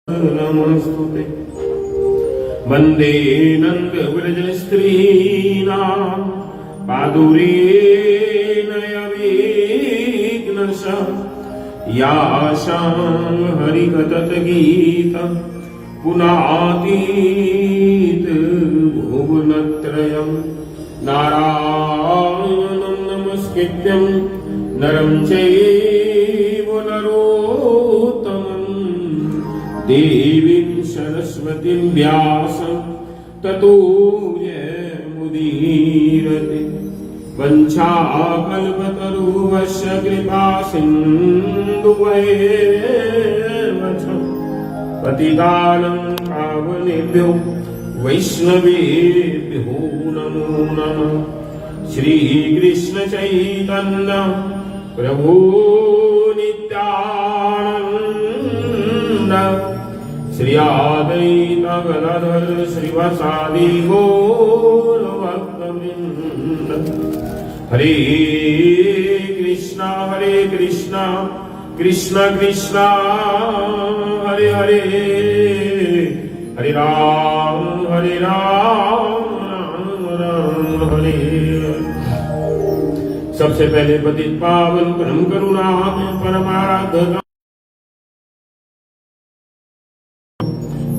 नमस्तुते वन्दे नन्दव्रजस्त्रीणां पादुरेण यविघ्नशः यासां हरिकथगीतं पुनातीत भुवनत्रयं नारायणं नमस्कृत्यं नरं चैव नरोत्तमम् देवीं सरस्वतीं व्यासं ततो जयमुदीरते वञ्चाकल्पतरुश्च कृपासिन्धुभ्येव च पतितानं पावनेभ्यो वैष्णवेभ्यो नमो नमः। श्रीकृष्ण चैतन्य प्रभु नित्यानन्द श्री अद्वैत गदाधर श्रीवासादि गौरभक्तवृन्द। हरे कृष्णा कृष्ण कृष्णा हरे हरे, हरे राम राम राम हरे हरे। सबसे पहले पतित पावन परम करुणा परमाराध्य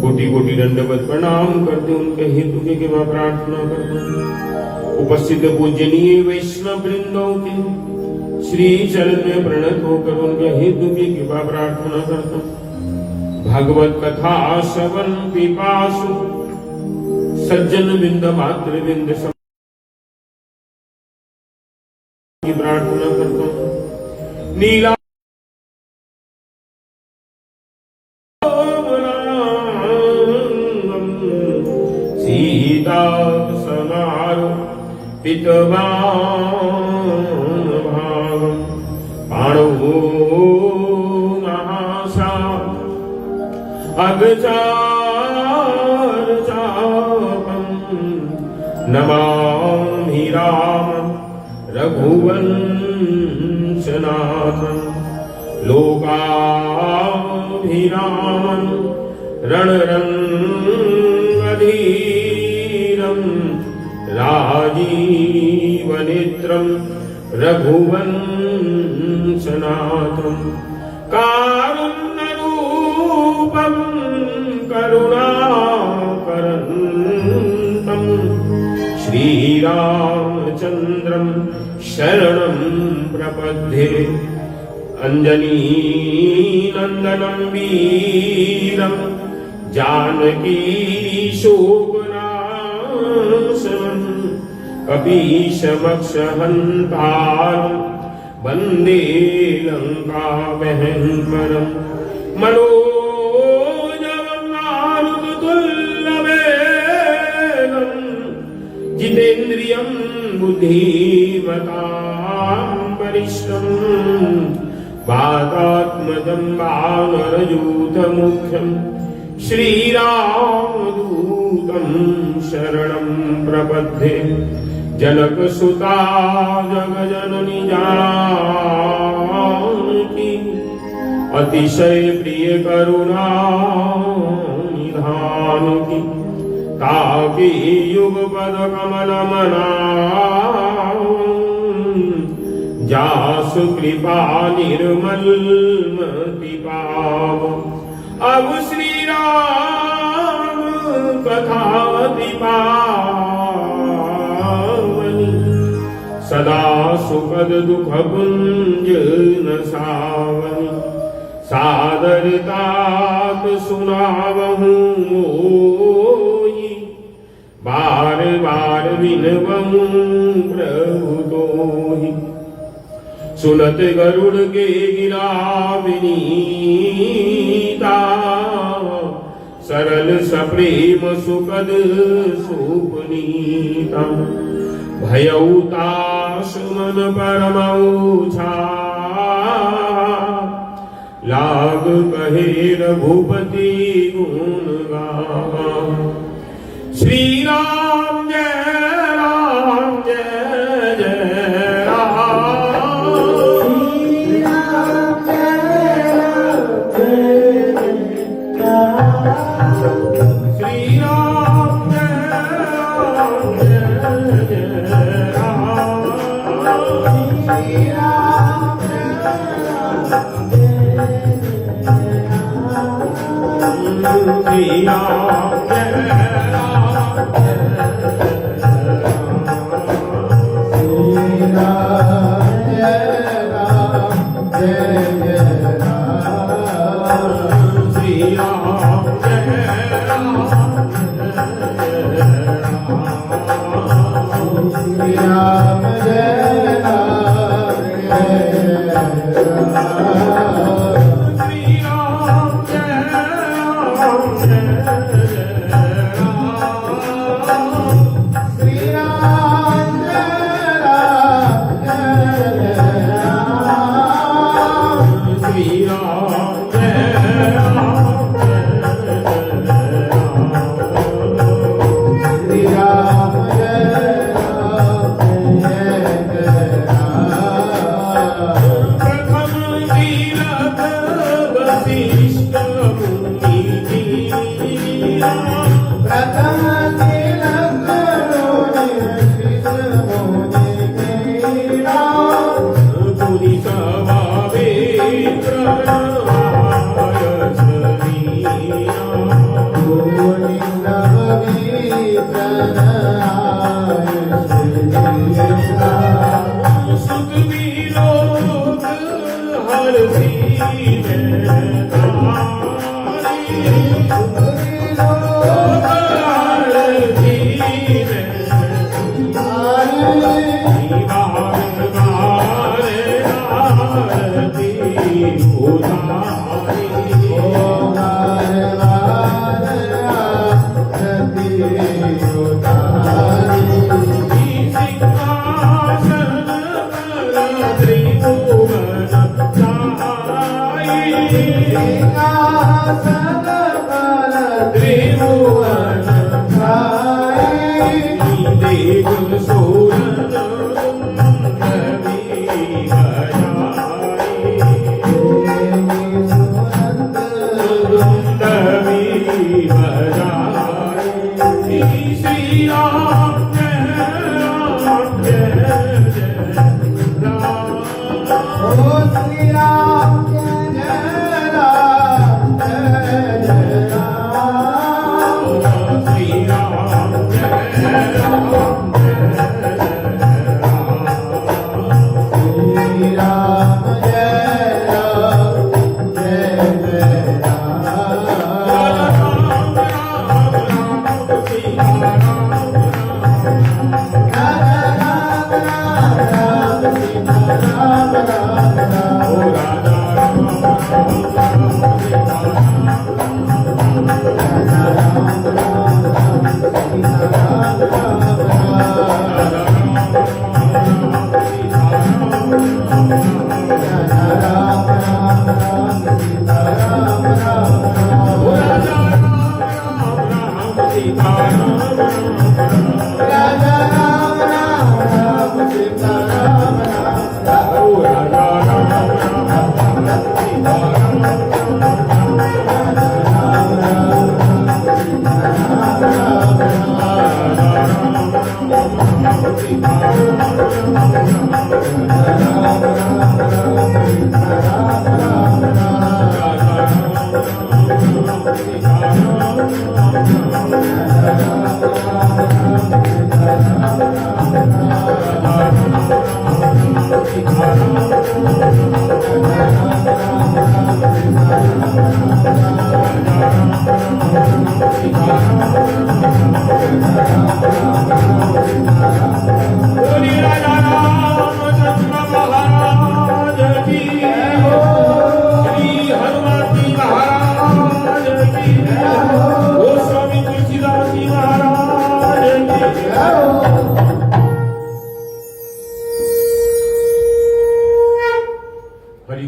कोटि कोटि दंडवत प्रणाम करते उनके हेतु की मैं प्रार्थना करता हूँ। उपस्थित पूजनीय वैष्णव वृंदों के श्री चरण में प्रणत होकर उनके हेतु की कृपा प्रार्थना करता हूँ। भागवत कथा श्रवण पिपासु सज्जन बिंद मात्र बिंद की प्रार्थना करता हूँ। नीला सीता समारो पितवाम पाणो महासा अगचार चापम नमामि राम रघुवंशनाथं लोकाभिरामं रणरङ्गधीरं राजीवनेत्रं रघुवंशनाथं कारुण्यरूपं करुणाकरन्तं श्रीरामचन्द्रं शरणं प्रपद्ये। अंजनीनंदनं वीरं जानकी शोकनाशनं कपीशमक्षहन्तारं वन्दे लङ्काभयङ्करं मनोजवं मारुततुल्यवेगं जितेन्द्रियं बुद्धिमतां वरिष्ठं वातात्मजं वानरयूथमुख्यं श्रीरामदूतं शरणं प्रपद्ये। जनकसुता जगजननी जानकी अतिशय प्रिय करुणा निधान की ताकि युगपद कमल मना जासु कृपा निर्मल मति पाव। अब श्री राम कथा पावनी सदा सुखद दुख पुंज न सावनी सादरतात सुनावहूँ मोई बार बार विनवहूँ प्रभु तोहि। सुनत गरुड़ के गिरा विनीता सरल सप्रेम सुखद सुपुनीता। भयउताश मन परमौछा लाग कहे रघुपति गुण गावा। श्री राम जय जय राम। श्री राम जय राम, श्री राम श्री राम जय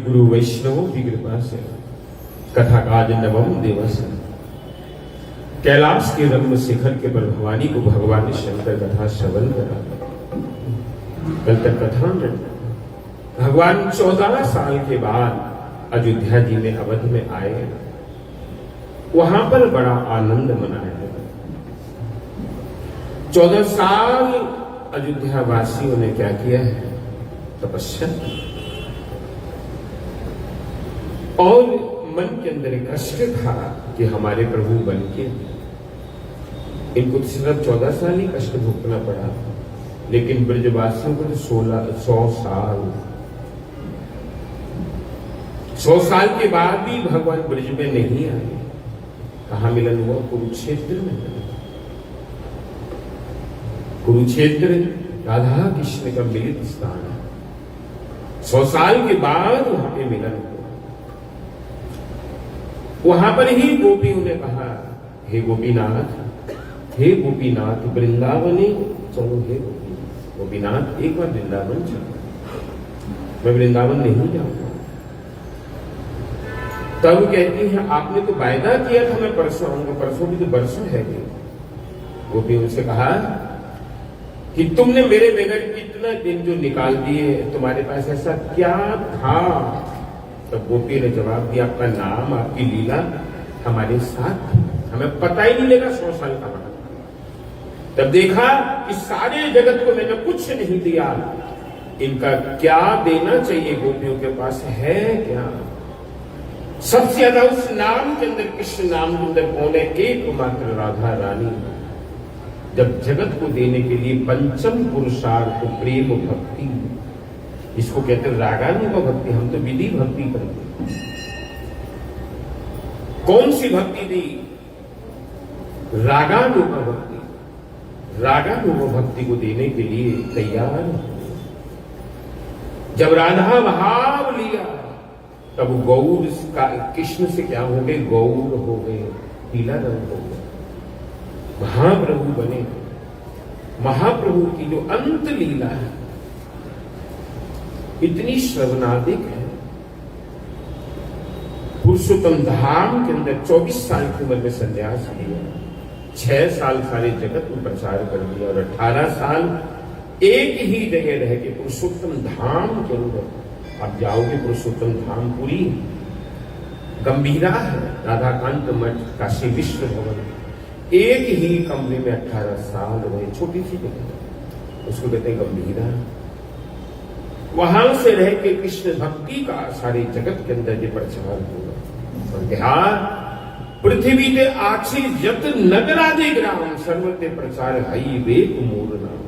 गुरु वैष्णवों की कृपा से कथा काज नवम दिवस कैलाश के रम्य शिखर के पर भवानी को भगवान शंकर कथा श्रवण करा। कल तक कथा में भगवान 14 साल के बाद अयोध्या जी में अवध में आए वहां पर बड़ा आनंद मनाया गया। 14 साल अयोध्या वासियों ने क्या किया है? तपस्या। और मन के अंदर एक कष्ट था कि हमारे प्रभु बन के इनको तो सिर्फ 14 साल ही कष्ट भुगतना पड़ा, लेकिन ब्रजवासियों को तो 100 साल। 100 साल के बाद भी भगवान ब्रज में नहीं आए। कहां मिलन हुआ? कुरुक्षेत्र में। कुरुक्षेत्र राधा कृष्ण का मिलित स्थान है। 100 साल के बाद वहां पे मिलन हुआ। वहां पर ही गोपियों ने कहा, हे गोपीनाथ, हे गोपीनाथ, वृंदावने चलो। हे गोपीनाथ, एक बार वृंदावन चलो। मैं वृंदावन नहीं जाऊंगा। तब कहती है, आपने तो वायदा किया था मैं परसों आऊंगा। परसों भी तो बरसों है। गोपियों से कहा कि तुमने मेरे बगैर कितना दिन जो निकाल दिए, तुम्हारे पास ऐसा क्या था? तब गोपी ने जवाब दिया, आपका नाम, आपकी लीला हमारे साथ थी, हमें पता ही नहीं लगा 100 साल का बाद। तब देखा कि सारे जगत को मैंने कुछ नहीं दिया, इनका क्या देना चाहिए? गोपियों के पास है क्या? सबसे ज्यादा उस नाम के अंदर, कृष्ण नाम के अंदर कौन है? एकमात्र राधा रानी। जब जगत को देने के लिए पंचम पुरुषार्थ प्रेम भक्ति, इसको कहते हैं रागानुग भक्ति। हम तो विधि भक्ति करते। कौन सी भक्ति दी? रागानुग भक्ति। रागानुग भक्ति को देने के लिए तैयार। जब राधा भाव लिया तब गौर का कृष्ण से क्या हो गए? गौर हो गए, पीला रंग हो गया, महाप्रभु बने। महाप्रभु की जो अंत लीला है इतनी श्रवणादिक है। पुरुषोत्तम धाम के अंदर 24 साल की उम्र में संन्यास लिया, 6 साल सारे जगत में प्रचार कर दिया और 18 साल एक ही जगह रह के पुरुषोत्तम धाम के अंदर। आप जाओगे पुरुषोत्तम धाम, पूरी गंभीरा है, राधाकांत मठ, काशी विश्व भवन, एक ही कमरे में 18 साल रहे, छोटी सी जगह, उसको कहते हैं गंभीरा। वहां से रह के कृष्ण भक्ति का सारे जगत के अंदर ये प्रचार हुआ। और बिहार पृथ्वी के आछे जत नगरादे ग्राम सर्वत्र प्रचार हई वेद मोर नाम।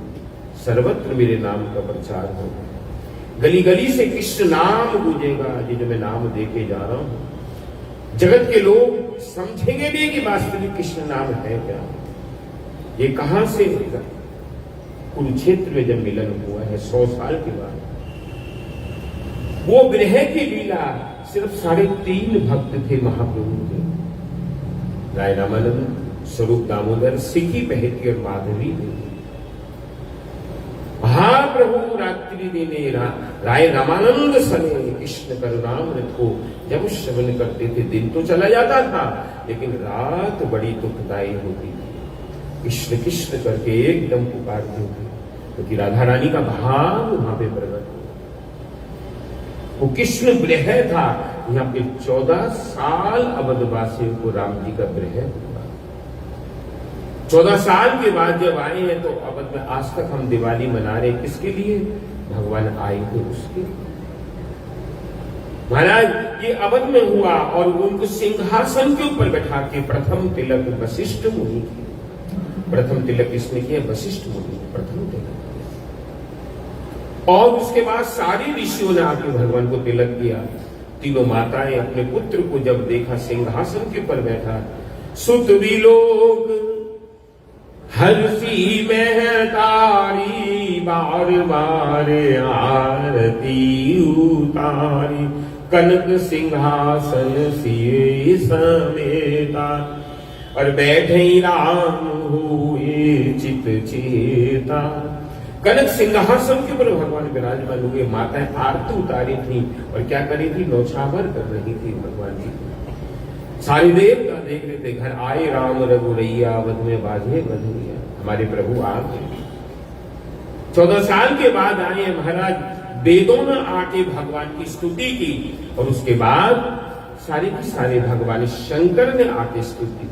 सर्वत्र मेरे नाम का प्रचार होगा, गली गली से कृष्ण नाम गूंजेगा। ये जो मैं नाम देके जा रहा हूं, जगत के लोग समझेंगे भी कि वास्तविक कृष्ण नाम है क्या। ये कहां से? कुरुक्षेत्र में जब मिलन हुआ है 100 साल के बाद। वो विरह की लीला, सिर्फ 3.5 भक्त थे महाप्रभु के, राय रामानंद, स्वरूप दामोदर, सिखी पहती और माधवी देवी। महाप्रभु रात्रि दिने राय रामानंद सने कृष्ण करुणामृत को जब श्रवण करते थे, दिन तो चला जाता था लेकिन रात बड़ी दुखदायी होती थी। कृष्ण कृष्ण करके एकदम पुकारते थे, क्योंकि राधा रानी का भाव वहां पे प्रकट हुआ। वो कृष्ण विरह था। यहाँ पे 14 साल अवधवासियों को राम जी का विरह हुआ। 14 साल के बाद जब आए हैं तो अवध में आज तक हम दिवाली मना रहे, किसके लिए? भगवान आए थे उसके। महाराज ये अवध में हुआ और उनको सिंहासन के ऊपर बैठा के प्रथम तिलक वशिष्ठ मुनि की। प्रथम तिलक किसने किया? वशिष्ठ मुनि, प्रथम तिलक। और उसके बाद सारी ऋषियों ने आके भगवान को तिलक किया। तीनों माताएं अपने पुत्र को जब देखा सिंहासन के ऊपर बैठा, सुत भी लोग हर्षी में तारी, बार बार आरती उतारी, कनक सिंहासन सिए समेता, और बैठे राम हुए चित चेता। कनक सिंहासन के ऊपर भगवान विराजमान हुए, माताएं आरती उतारी थी और क्या करी थी? नौछावर कर रही थी भगवान जी। सारी देवता देख रहे थे, घर आए राम रघुरैया, अवध में बाजे बधैया। हमारे प्रभु आ गए, 14 साल के बाद आए महाराज। वेदों ने आके भगवान की स्तुति की और उसके बाद सारे की सारे भगवान शंकर ने आके स्तुति।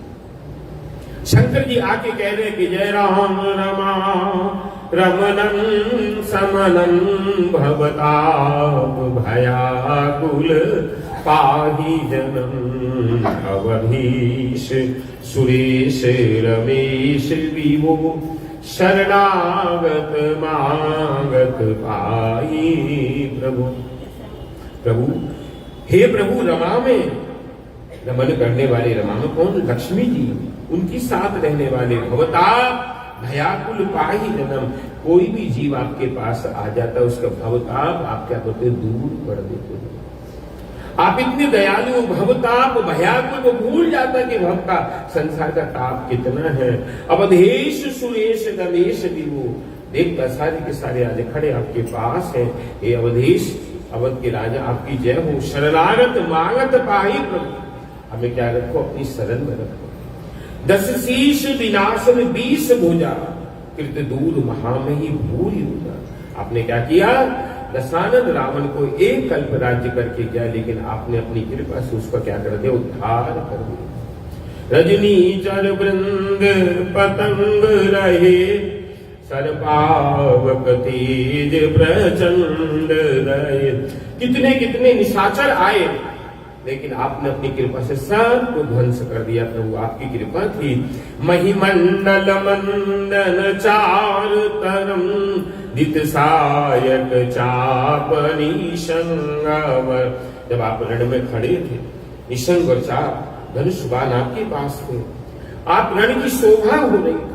शंकर जी आके कह रहे कि जय राम रमा रमनन समनन भवताप भयाकुल पाहि जनम अवधीश सुरेश रमेश विभो शरणागत मागत पाई प्रभु। प्रभु हे प्रभु, रमा में रमन करने वाले, रमा में कौन? लक्ष्मी जी, उनकी साथ रहने वाले। भवताप भयाकुल पाहि जनम, कोई भी जीव आपके पास आ जाता है उसका भवताप आप क्या करते, दूर कर देते हो। आप इतने दयालु, भवताप भयाकुल, वो भूल जाता कि भव का संसार का ताप कितना है। अवधेश सुरेश रमेश विभो, देखता सारे के सारे आज खड़े आपके पास है। ये अवधेश, अवध के राजा, आपकी जय हो। शरणागत मागत पाहि प्रभु, हमें क्या रखो, अपनी शरण में रखो। 10 शीश विनाशन 20 भुजा, कृत दूर महामही भूरि भुजा। आपने क्या किया, दशानन रावण को एक कल्प राज्य करके गया, लेकिन आपने अपनी कृपा से उसका क्या कर दिया, उद्धार कर दिया। रजनी चर वृंद पतंग रहे, सरपावक तेज प्रचंड रहे। कितने कितने निशाचर आए, लेकिन आपने अपनी कृपा से सबको ध्वंस कर दिया। प्रभु आपकी कृपा थी। महिमंडल मंडन चार तरम, दित सायक चाप निशंगावर। जब आप रण में खड़े थे, निशंग और चाप धनुष बाण आपके पास थे, आप रण की शोभा हो रही थी,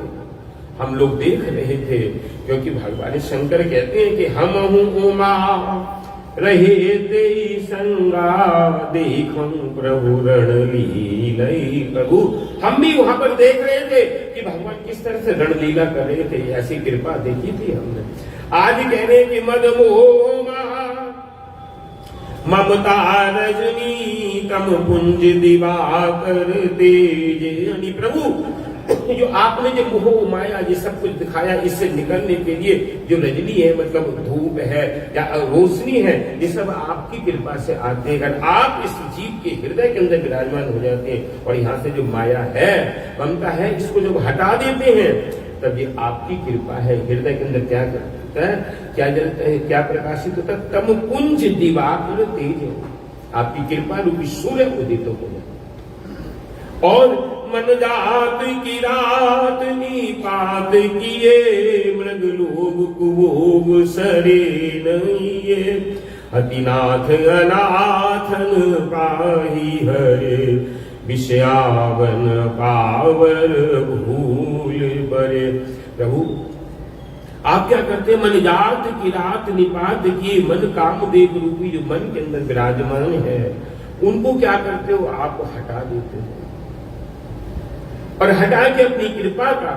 हम लोग देख रहे थे। क्योंकि भगवान शंकर कहते हैं कि हम हूं उमा रहे ते संगा, देखम प्रभु रण लीलई। प्रभु हम भी वहां पर देख रहे थे कि भगवान किस तरह से रणलीला कर रहे थे, ऐसी कृपा देखी थी हमने। आज कह रहे कि मद मोह ममता रजनी तम पुंज दिवाकर तेज। प्रभु जो आपने जो मोह माया ये सब कुछ दिखाया, इससे निकलने के लिए जो रजनी है, मतलब धूप है या रोशनी है, ये सब आपकी कृपा से आते हैं। अगर आप इस जीव के हृदय के अंदर विराजमान हो जाते हैं और यहाँ से जो माया है, ममता है, इसको जब हटा देते हैं, तब ये आपकी कृपा है। हृदय के अंदर क्या करता है, क्या जलता है, क्या प्रकाशित होता है, तम पुंज दिवाकर तेज। आपकी कृपा रूपी सूर्य उदित हो जाए। और मन जात की रात निपात किए, मृग लोग कुभोग सरे नहिए। अतिनाथ अनाथन पाही हरे, विषयावन पावर भूल बरे। प्रभु आप क्या करते हैं, मन जात की रात निपात किए, मन कामदेव रूपी जो मन के अंदर विराजमान है, उनको क्या करते हो, आप हटा देते हो। और हटा के अपनी कृपा का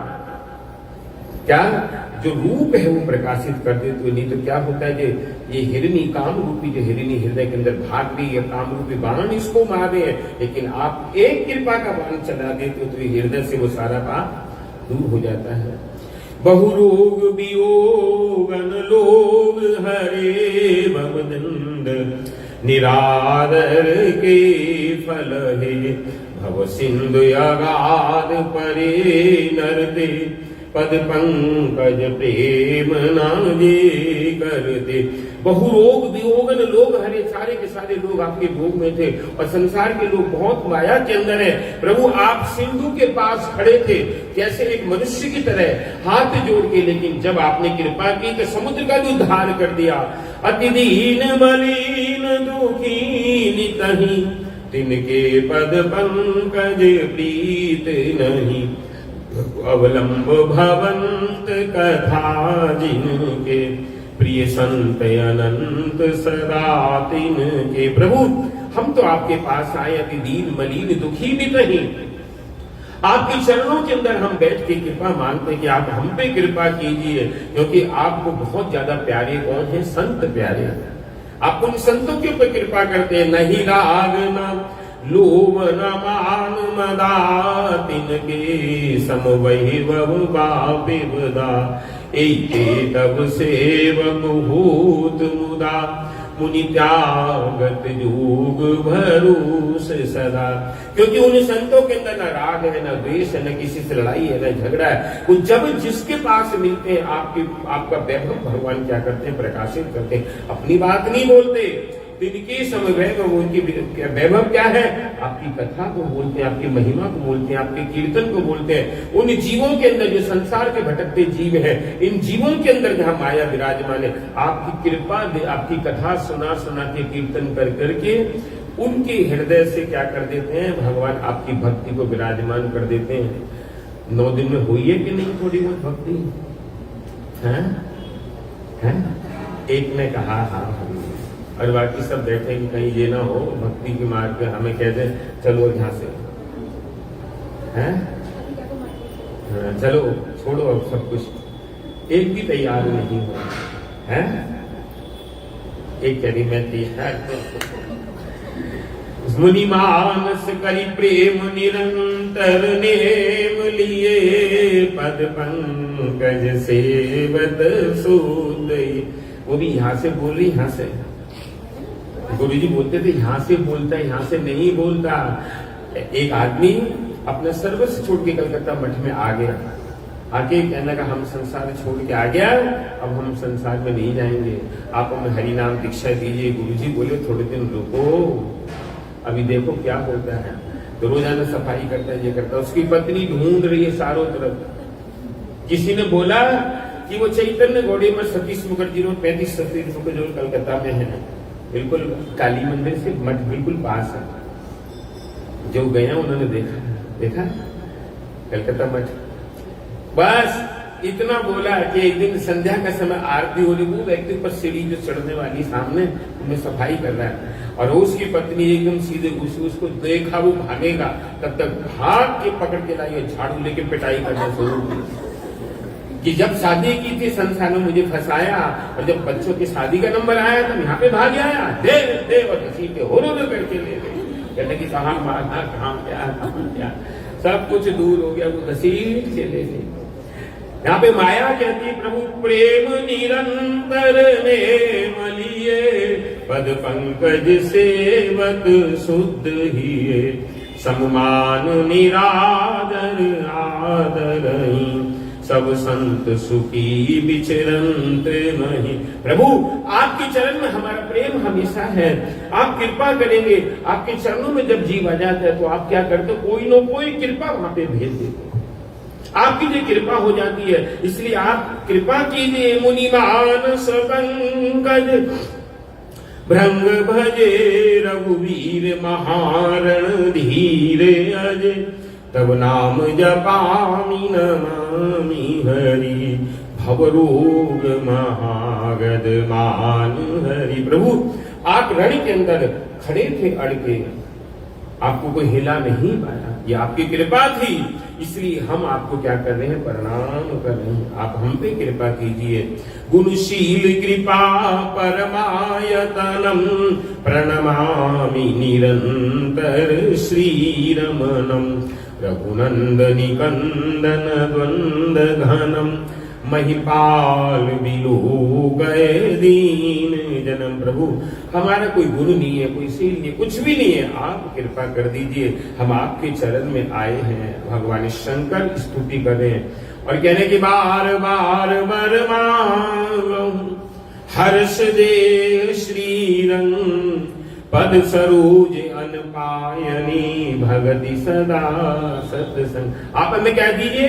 क्या जो रूप है वो प्रकाशित कर देते हो। नहीं तो क्या होता है कि ये हिरणी काम रूपी जो हिरणी हृदय के अंदर भाग रही है, काम रूपी बाण इसको मार रहे हैं, लेकिन आप एक कृपा का बाण चला देते हो तो हृदय से वो सारा पाप दूर हो जाता है। बहुरोग वियोगन लोग हरे, भवदंड निरादर के फल है। भव सिंधु अगाध परे नरते, पद पंकज प्रेम नाजे करते। बहुरोग वियोगन लोग हरे, सारे के सारे लोग आपके भोग में थे और संसार के लोग बहुत माया के अंदर है। प्रभु आप सिंधु के पास खड़े थे, जैसे एक मनुष्य की तरह हाथ जोड़ के, लेकिन जब आपने कृपा की तो समुद्र का भी उद्धार कर दिया। अति दीन मलिन दुखी नितहि, तिनके पद पंकज प्रीत नहीं। अवलंब भवंत कथा जिनके, प्रिय संत अनंत सदा तिनके। प्रभु हम तो आपके पास आए अति दीन मलिन दुखी भी नहीं, आपके चरणों के अंदर हम बैठ के कृपा मांगते हैं कि आप हम पे कृपा कीजिए। क्योंकि आपको बहुत ज्यादा प्यारे कौन है, संत प्यारे। आप उन संतों के ऊपर कृपा करते हैं। नहीं राग न लोभ न मान मदा, तिनके सम वही विपदा। एके तब सेवक भूत मुदा, मुनि त्यागत जोग भरोस सदा। क्योंकि उन संतों के अंदर न राग है, न द्वेष है, न किसी से लड़ाई है, न झगड़ा है। वो जब जिसके पास मिलते हैं आपका वैभव भगवान क्या करते हैं, प्रकाशित करते हैं। अपनी बात नहीं बोलते, इनके समवैभव, उनकी वैभव क्या है, आपकी कथा को बोलते हैं, आपकी महिमा को बोलते हैं, आपके कीर्तन को बोलते हैं। उन जीवों के अंदर जो संसार के भटकते जीव हैं, इन जीवों के अंदर जहां माया विराजमान है, आपकी कृपा, आपकी कथा सुना सुना के, कीर्तन कर करके उनके हृदय से क्या कर देते हैं, भगवान आपकी भक्ति को विराजमान कर देते हैं। 9 दिन में हुई है कि नहीं थोड़ी बहुत भक्ति है? एक ने कहा हाँ, और बाकी सब बैठे कि कहीं ये ना हो भक्ति के मार्ग पे हमें कहते चलो यहाँ से, हैं? चलो छोड़ो अब सब कुछ। एक भी तैयार नहीं हो, हैं? एक कह रही मैं तैयार। मुनि मानस करी प्रेम निरंतर नेम लिए, पद पंकज सेवत सूदई। वो भी यहाँ से बोल रही, यहाँ से गुरु जी बोलते थे यहाँ से बोलता है, यहाँ से नहीं बोलता। एक आदमी अपना सर्वस्व छोड़ के कलकत्ता मठ में आ गया, आके कहने का हम संसार छोड़ के आ गया, अब हम संसार में नहीं जाएंगे, आप हमें हरि नाम दीक्षा दीजिए। गुरु जी बोले थोड़े दिन रुको, अभी देखो क्या होता है। तो रोजाना सफाई करता है, ये करता है। उसकी पत्नी ढूंढ रही है चारों तरफ। किसी ने बोला कि वो चैतन्य गौड़ी में सतीश मुखर्जी रोड 35 सतीश मुखर्जी रोड कलकत्ता में है, बिल्कुल काली मंदिर से मठ बिल्कुल पास है। जो गया उन्होंने देखा कलकत्ता मठ। बस इतना बोला कि एक दिन संध्या का समय आरती हो रही, वो व्यक्ति पर सीढ़ी जो चढ़ने वाली सामने उनमें सफाई कर रहा है, और उसकी पत्नी एकदम सीधे घुसी, उसको देखा वो भागेगा, तब तक भाग के पकड़ के लाई, झाड़ू लेके पिटाई करना शुरू की कि जब शादी की थी संसार में मुझे फंसाया, और जब बच्चों की शादी का नंबर आया तो यहाँ पे भाग आया, दे और घसीट के होरो में करके ले गए। कहते कि कहाँ मारना, कहाँ क्या, सब कुछ दूर हो गया, वो घसीट के ले गए। यहाँ पे माया कहती प्रभु प्रेम निरंतर नेम लिए, पद पंकज सेवत शुद्ध ही, सम्मान निरादर आदर, सब संत सुखी विचरंत नहीं। प्रभु आपके चरण में हमारा प्रेम हमेशा है, आप कृपा करेंगे। आपके चरणों में जब जीव आ जाता है तो आप क्या करते, कोई न कोई कृपा वहां पे भेज देते, आपकी जो कृपा हो जाती है। इसलिए आप कृपा कीजिए। मुनि मानस पंकज भृंग भजे, रघुवीर महारण धीरे अजय, तब नाम जपामि नमामि हरि, भवरोग महागद मान हरि। प्रभु आप रण के अंदर खड़े थे अड़के, आपको कोई हिला नहीं पाया, ये आपकी कृपा थी। इसलिए हम आपको क्या कर रहे हैं, प्रणाम कर रहे हैं। आप हम पे कृपा कीजिए। गुणशील कृपा परमायतनम, प्रणमामि निरंतर श्रीरमणम, रघुनंदनी कंदन द्वंद घनम, महिपाल बिलो गए दीन जन्म। प्रभु हमारा कोई गुरु नहीं है, कोई सील नहीं है, कुछ भी नहीं है, आप कृपा कर दीजिए। हम आपके चरण में आए हैं। भगवान शंकर स्तुति कर रहे हैं और कहने की बार बार वर मांगो, हर्ष दे श्रीरंग, पद सरोज अनपायनी, भगति सदा सत्संग। आप हमें कह दीजिए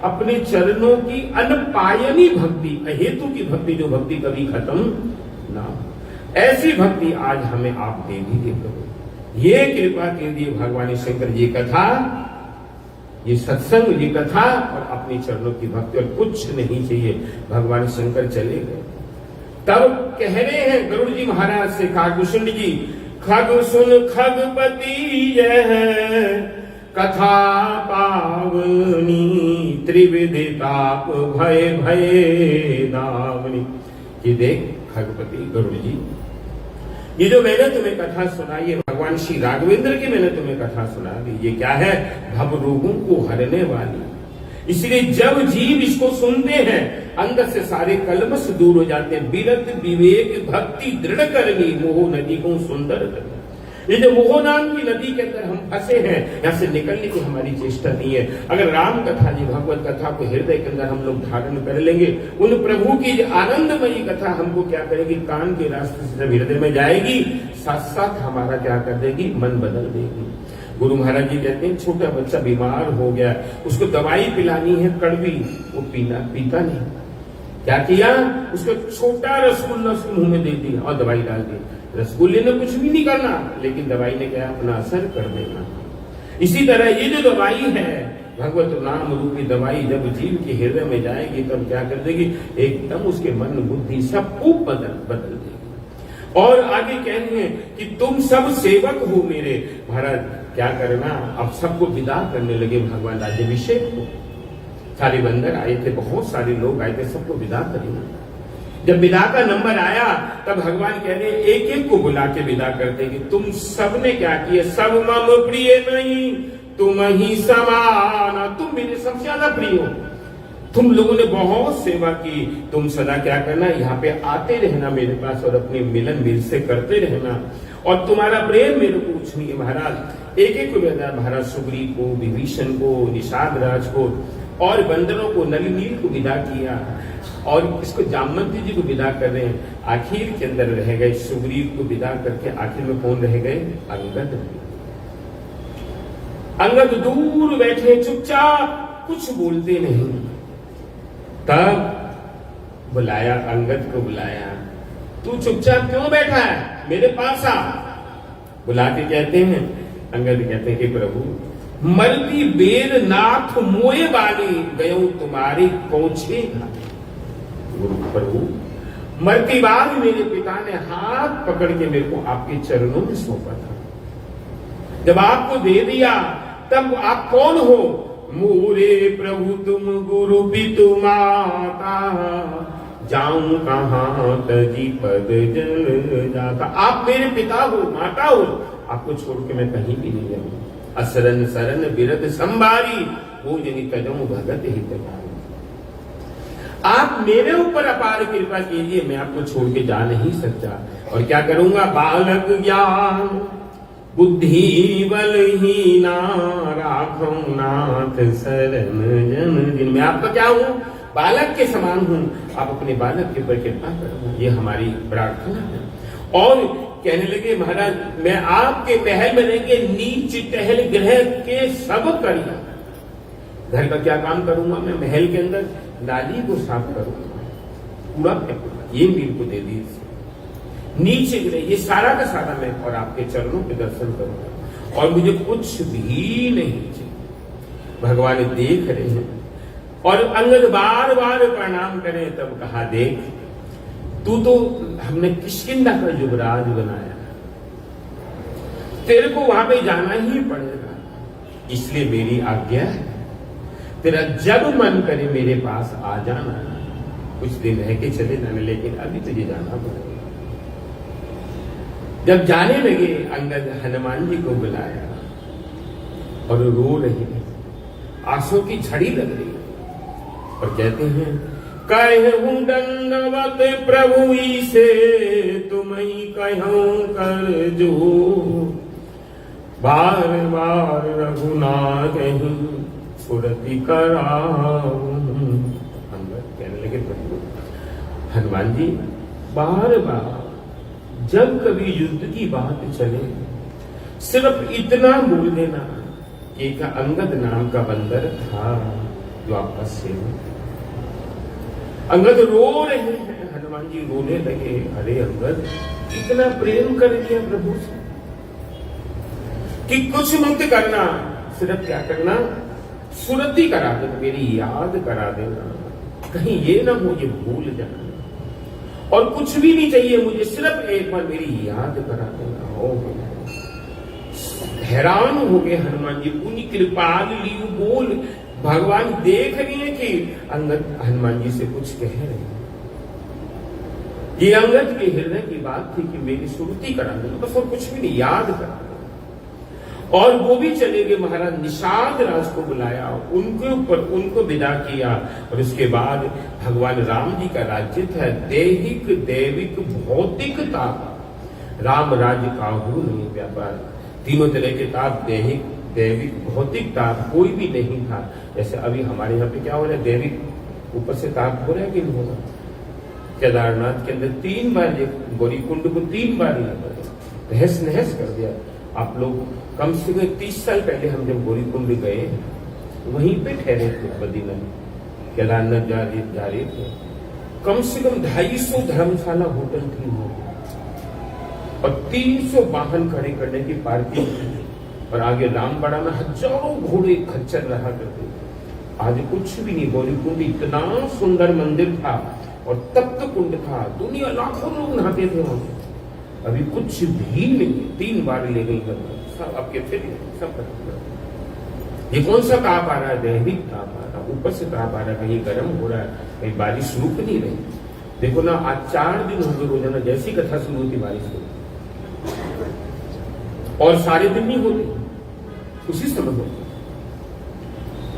अपने चरणों की अनपायनी भक्ति, अहेतु की भक्ति, जो भक्ति कभी खत्म ना, ऐसी भक्ति आज हमें आप दे दीजिए प्रभु। ये कृपा कीजिए भगवान शंकर। ये कथा, ये सत्संग, ये कथा और अपने चरणों की भक्ति, और कुछ नहीं चाहिए। भगवान शंकर चले गए। तब कह रहे हैं गरुड़ जी महाराज से, खगभूषण जी, खग सुन खगपति यह कथा पावनी, त्रिविधि ताप भय भय दावनी। ये देख खगपति गरुड़ जी, ये जो मैंने तुम्हें कथा सुनाई है, भगवान श्री राघवेंद्र की मैंने तुम्हें कथा सुना दी, ये क्या है, भव रोगों को हरने वाली। इसलिए जब जीव इसको सुनते हैं अंदर से सारे कलमश दूर हो जाते हैं। विरत विवेक भक्ति दृढ़ करनी मोह नदी को सुंदर करनी। ये जो मोह नाम की नदी के अंदर हम फंसे हैं, यहाँ से निकलने की हमारी चेष्टा नहीं है। अगर राम कथा जी भगवत कथा को हृदय के अंदर हम लोग धारण कर लेंगे, उन प्रभु की आनंदमयी कथा हमको क्या करेगी, कान के रास्ते से जब हृदय में जाएगी, साथ साथ हमारा क्या कर देगी, मन बदल देगी। गुरु महाराज जी कहते हैं छोटा बच्चा बीमार हो गया, उसको दवाई पिलानी है कड़वी, वो पीता नहीं। क्या किया, उसको छोटा रसगुल्ला उसके मुंह में दे दिया और दवाई डाल दी। रसगुल्ले ने कुछ भी नहीं करना, लेकिन दवाई ने क्या अपना असर कर देना। इसी तरह ये जो दवाई है, भगवत नाम रूपी दवाई, जब जीव के हृदय में जाएगी तब क्या कर देगी, एकदम उसके मन बुद्धि सबको बदल देगी। और आगे कहते हैं कि तुम सब सेवक हो मेरे। महाराज क्या करना, अब सबको विदा करने लगे भगवान राज्याभिषेक को। सारे बंदर आए थे, बहुत सारे लोग आए थे, सबको विदा करेंगे। जब विदा का नंबर आया तब भगवान कह रहे एक एक को बुला के विदा करते कि तुम सबने क्या किया, सब मम प्रिय नहीं तुम ही समान, तुम मेरे सबसे ज्यादा प्रिय हो। तुम लोगों ने बहुत सेवा की, तुम सदा क्या करना, यहाँ पे आते रहना मेरे पास और अपने मिलन मेरे से करते रहना, और तुम्हारा प्रेम मेरे को कुछ नहीं है। महाराज एक एक को विदा, महाराज सुग्रीव को, विभीषण को, निषाद राज को और बंदरों को, नल नील को विदा किया, और इसको जामवंती जी को विदा कर रहे हैं। आखिर के अंदर रह गए सुग्रीव को विदा करके, आखिर में कौन रह गए, अंगद। अंगद दूर बैठे चुपचाप, कुछ बोलते नहीं। तब बुलाया, अंगद को बुलाया, तू चुपचाप क्यों बैठा है, मेरे पास आ। बुला के कहते हैं, अंगद कहते हैं कि प्रभु मरती बेर नाथ मोए वाली गयो तुम्हारी पहुंचे। प्रभु मरती बार मेरे पिता ने हाथ पकड़ के मेरे को आपके चरणों में सौंपा था, जब आपको दे दिया तब आप कौन हो, मोरे प्रभु तुम गुरु पितु माता, जाऊं कहां तजी पद जल जाता। आप मेरे पिता हो, माता हो, आपको छोड़ के मैं कहीं भी नहीं जाऊंगा। असरन सरन बिरद संभारी, वो जनी तजऊ भगत हितकारी। आप मेरे ऊपर अपार कृपा कीजिए, मैं आपको छोड़ के जा नहीं सकता। और क्या करूंगा, बालक ज्ञान बुद्धि बलहीना, राखो नाथ शरण जन दिन। मैं आपका क्या हूं, बालक के समान हूं, आप अपने बालक के ऊपर कृपा करो, ये हमारी प्रार्थना है। और कहने लगे महाराज मैं आपके महल में रहेंगे, नीच टहल ग्रह के सब करिया। घर का क्या काम करूंगा मैं, महल के अंदर नाली को साफ करूंगा, कूड़ा फेंकूंगा, ये मेरे को दे दीजिए। नीचे गिरे ये सारा का सारा मैं, और आपके चरणों के दर्शन करूंगा, और मुझे कुछ भी नहीं चाहिए। भगवान देख रहे हैं, और अंगद बार बार प्रणाम करें। तब कहा, देख तू तो हमने किष्किंधा का युवराज बनाया, तेरे को वहां पे जाना ही पड़ेगा, इसलिए मेरी आज्ञा है, तेरा जब मन करे मेरे पास आ जाना, कुछ दिन रह के चले जाना, लेकिन अभी तुझे जाना पड़ेगा। जब जाने लगे अंगद हनुमान जी को बुलाया, और रो रही, आंसू की झड़ी लग रही, और कहते हैं कहूं दंडवत प्रभु से तुम्हें कहूं कर जो, बार बार रघुनाथ कहीं सुरति कराऊं। अंगद कहने लगे, प्रभु हनुमान जी बार बार जब कभी युद्ध की बात चले, सिर्फ इतना बोल देना कि एक अंगद नाम का बंदर था जो आपका सेवक। अंगद रो रहे हैं, हनुमान जी रोने लगे, अरे अंगद इतना प्रेम कर दिया प्रभु से कि कुछ मत करना, सिर्फ क्या करना, सुरति करा देना, मेरी याद करा देना, कहीं ये ना हो ये भूल जाना, और कुछ भी नहीं चाहिए मुझे, सिर्फ एक बार मेरी याद करा देना। हो हैरान हो गए हनुमान जी, उन्हीं कृपाल लियू बोल। भगवान देख रही है कि अंगद हनुमान जी से कुछ कह रहे हैं। ये अंगद के हृदय की बात थी कि मेरी सुरति करा देना, बस और कुछ भी नहीं, याद करा देना। और वो भी चले गए। महाराज निषाद राज को बुलाया, उनके ऊपर उनको विदा किया। और उसके बाद भगवान राम जी का राज्य था दैहिक दैविक भौतिकता। राम राज्य काहू नहीं व्यापार, तीनों तरह के ताप, दैहिक दैविक भौतिक ताप कोई भी नहीं था। जैसे अभी हमारे यहाँ पे क्या हो रहा है, दैविक ऊपर से ताप हो रहा है कि नहीं हो रहा। केदारनाथ के अंदर 3 बार, गौरी कुंड को 3 बार तहस नहस कर दिया। आप लोग कम से कम 30 साल पहले हम जब गौरी कुंड गए, वहीं पे ठहरे थे बद्रीनाथ, केदारनाथ जा रहे थे। कम से कम 250 धर्मशाला होटल थी वो, और 300 वाहन खड़े करने की पार्किंग थी। और आगे रामबाड़ा में हजारों घोड़े खच्चर रहा करते थे। आज कुछ भी नहीं। गौरी कुंड इतना सुंदर मंदिर था और तप्त कुंड था, दुनिया लाखों लोग नहाते थे वहां। अभी कुछ भी नहीं। 3 बार ले गई सब, अब के फिर सब खत्म। ये कौन सा ताप आ रहा है, दैहिक ताप आ रहा, ऊपर से ताप आ रहा है, कहीं गर्म हो रहा है, कहीं बारिश रुक नहीं रही। देखो ना, आज 4 दिन हो गए रोजाना जैसी कथा शुरू होती बारिश होती, और सारे दिन नहीं होती, उसी समय होती।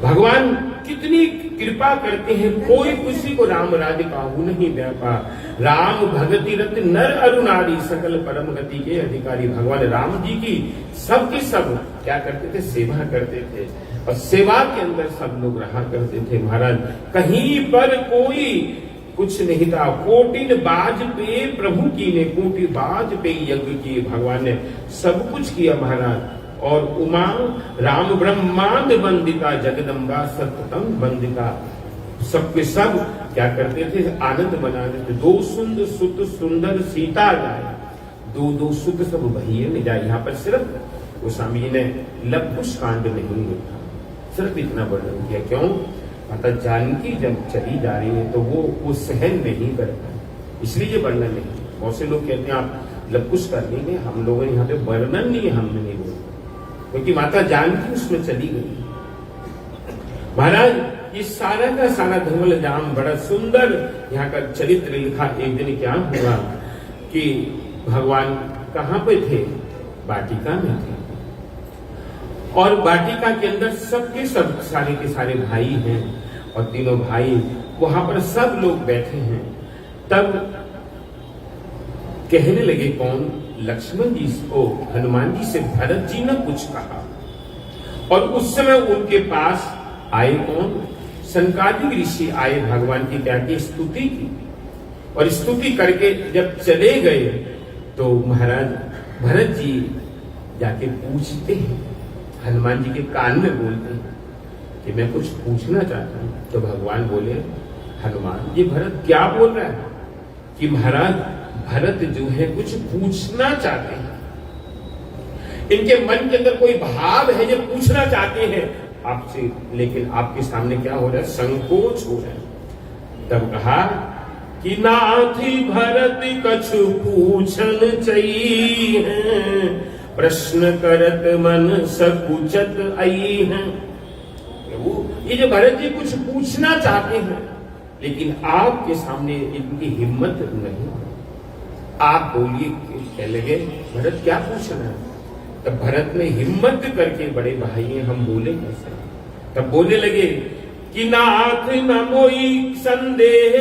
भगवान कितनी कृपा करते हैं, कोई किसी को राम राज्य काहू नहीं व्यापा। राम भगति रत नर अरु नारी, सकल परम गति के अधिकारी। भगवान राम जी की सबके सब क्या करते थे, सेवा करते थे, और सेवा के अंदर सब लोग रहा करते थे। महाराज कहीं पर कोई कुछ नहीं था। कोटिन बाज पे प्रभु की ने, कोटि बाज पे यज्ञ किए। भगवान ने सब कुछ किया महाराज। और उमा राम ब्रह्मांड वंदिता, जगदम्बा सततम वंदिता। सबके सब क्या करते थे, आनंद मनाते थे। 2 सुंदर सुत सुंदर सीता जाए, 2 सुत सब भैया में जाए। यहाँ पर सिर्फ गोस्वामी जी ने लवकुश कांड नहीं लिखा, सिर्फ इतना वर्णन किया। क्यों? माता जानकी जब चली जा रही है तो वो सहन नहीं कर पाए, इसलिए ये वर्णन नहीं। बहुत से लोग कहते हैं आप लवकुश कर लेंगे, हम लोगों ने यहाँ पे वर्णन नहीं, हमने नहीं बोला, क्योंकि माता जानकी उसमें चली गई। महाराज ये सारा का सारा धवल जाम बड़ा सुंदर यहाँ का चरित्र लिखा। एक दिन क्या हुआ कि भगवान कहाँ पे थे, वाटिका में थे, और वाटिका के अंदर सबके सब सारे के सारे भाई हैं, और तीनों भाई वहां पर सब लोग बैठे हैं। तब कहने लगे, कौन? लक्ष्मण जी को हनुमान जी से भरत जी ने कुछ कहा। और उस समय उनके पास आए कौन? सनकादिक ऋषि आए, भगवान की क्या की स्तुति की, और स्तुति करके जब चले गए तो महाराज भरत जी जाके पूछते हैं, हनुमान जी के कान में बोलते हैं कि मैं कुछ पूछना चाहता हूं। तो भगवान बोले, हनुमान ये भरत क्या बोल रहा है कि महाराज भरत जो है कुछ पूछना चाहते हैं, इनके मन के अंदर कोई भाव है, ये पूछना चाहते हैं आपसे, लेकिन आपके सामने क्या हो रहा है, संकोच हो रहा है। तब कहा कि नाथी भरत कछु पूछन चाहिए, प्रश्न करत मन सकुचत आई हैं। ये जो भरत जी कुछ पूछना चाहते हैं, लेकिन आपके सामने इनकी हिम्मत नहीं। आप बोलिए, कह लगे भरत क्या पूछना है? तब भरत ने हिम्मत करके, बड़े भाई हैं हम बोले कैसे? तब बोलने लगे कि नाथ न मोई संदेह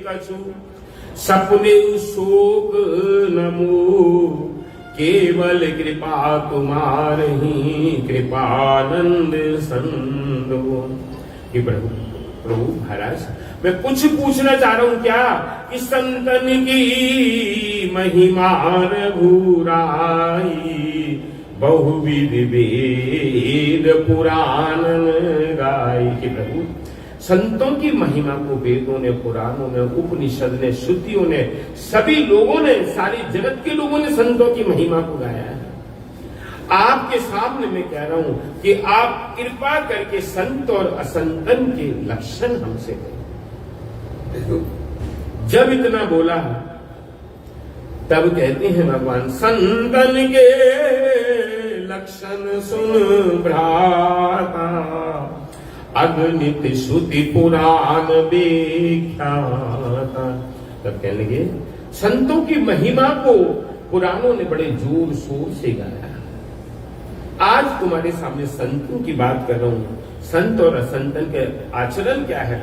कछु, सपने शोक नमो, केवल कृपा तुम्हारी कृपानंद संदो। कि प्रभु महाराज मैं कुछ पूछना चाह रहा हूं, क्या कि संतन की महिमा रघुराई, बहुविध वेद पुराण गाई। कि प्रभु संतों की महिमा को वेदों ने, पुराणों ने, उपनिषद ने, श्रुतियों ने, सभी लोगों ने, सारे जगत के लोगों ने संतों की महिमा को गाया है। आपके सामने मैं कह रहा हूं कि आप कृपा करके संत और असंतन के लक्षण हमसे कहें। जब इतना बोला तब कहते हैं भगवान, संतन के लक्षण सुन भ्राता, अगणित श्रुति पुराण विख्याता। तब कहने लगे, संतों की महिमा को पुराणों ने बड़े जोर शोर से गाया, आज तुम्हारे सामने संतों की बात कर रहा हूं। संत और असंतन के आचरण क्या है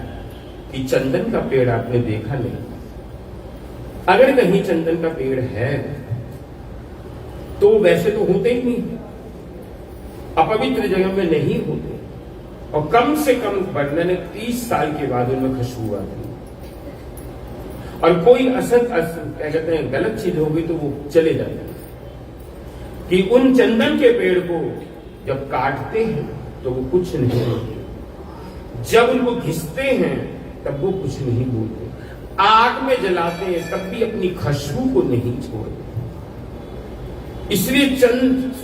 कि चंदन का पेड़ आपने देखा नहीं, अगर कहीं चंदन का पेड़ है तो वैसे तो होते ही नहीं, अपवित्र जगह में नहीं होते, और कम से कम वर्णन 30 साल के बाद उनमें खुशबू आती है। और कोई क्या कहते हैं गलत चीज होगी तो वो चले जाते हैं। कि उन चंदन के पेड़ को जब काटते हैं तो वो कुछ नहीं बोलते, जब उनको घिसते हैं तब वो कुछ नहीं बोलते, आग में जलाते हैं तब भी अपनी खुशबू को नहीं छोड़ते। इसलिए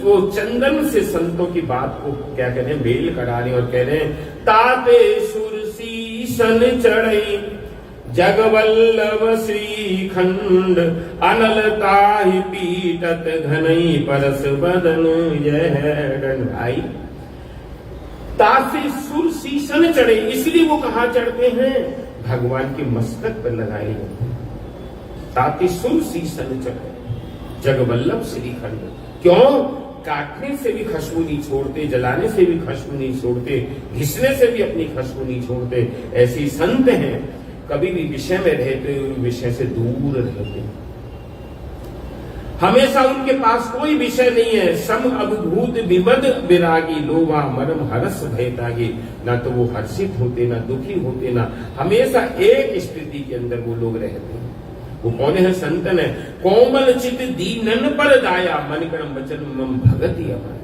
वो चंदन से संतों की बात को क्या कह रहे हैं, मेल करा रहे और कह रहे हैं, ताते सुरसीसन चढ़ई जगवल्लभ श्रीखंड अनलताहि पीटत घनई परस बदन यह भाई। तासे सुर शीशन चढ़े, इसलिए वो कहां चढ़ते हैं, भगवान के मस्तक पर लगाए जाते। ताते सुर शीशन चढ़े जगवल्लभ श्रीखंड, क्यों? काटने से भी खुशबू नहीं छोड़ते, जलाने से भी खुशबू नहीं छोड़ते, घिसने से भी अपनी खुशबू नहीं छोड़ते। ऐसे संत हैं, कभी भी विषय में रहते विषय से दूर रहते, हमेशा उनके पास कोई विषय नहीं है। सम अभिभूत विमद विरागी लोवा मरम हरस भयतागी, ना तो वो हर्षित होते, ना दुखी होते, ना हमेशा एक स्थिति के अंदर वो लोग रहते हैं। वो कौन है? संतन है। कोमल चित दीनन पर दाया, मन कर्म वचन मम भगति अपाया।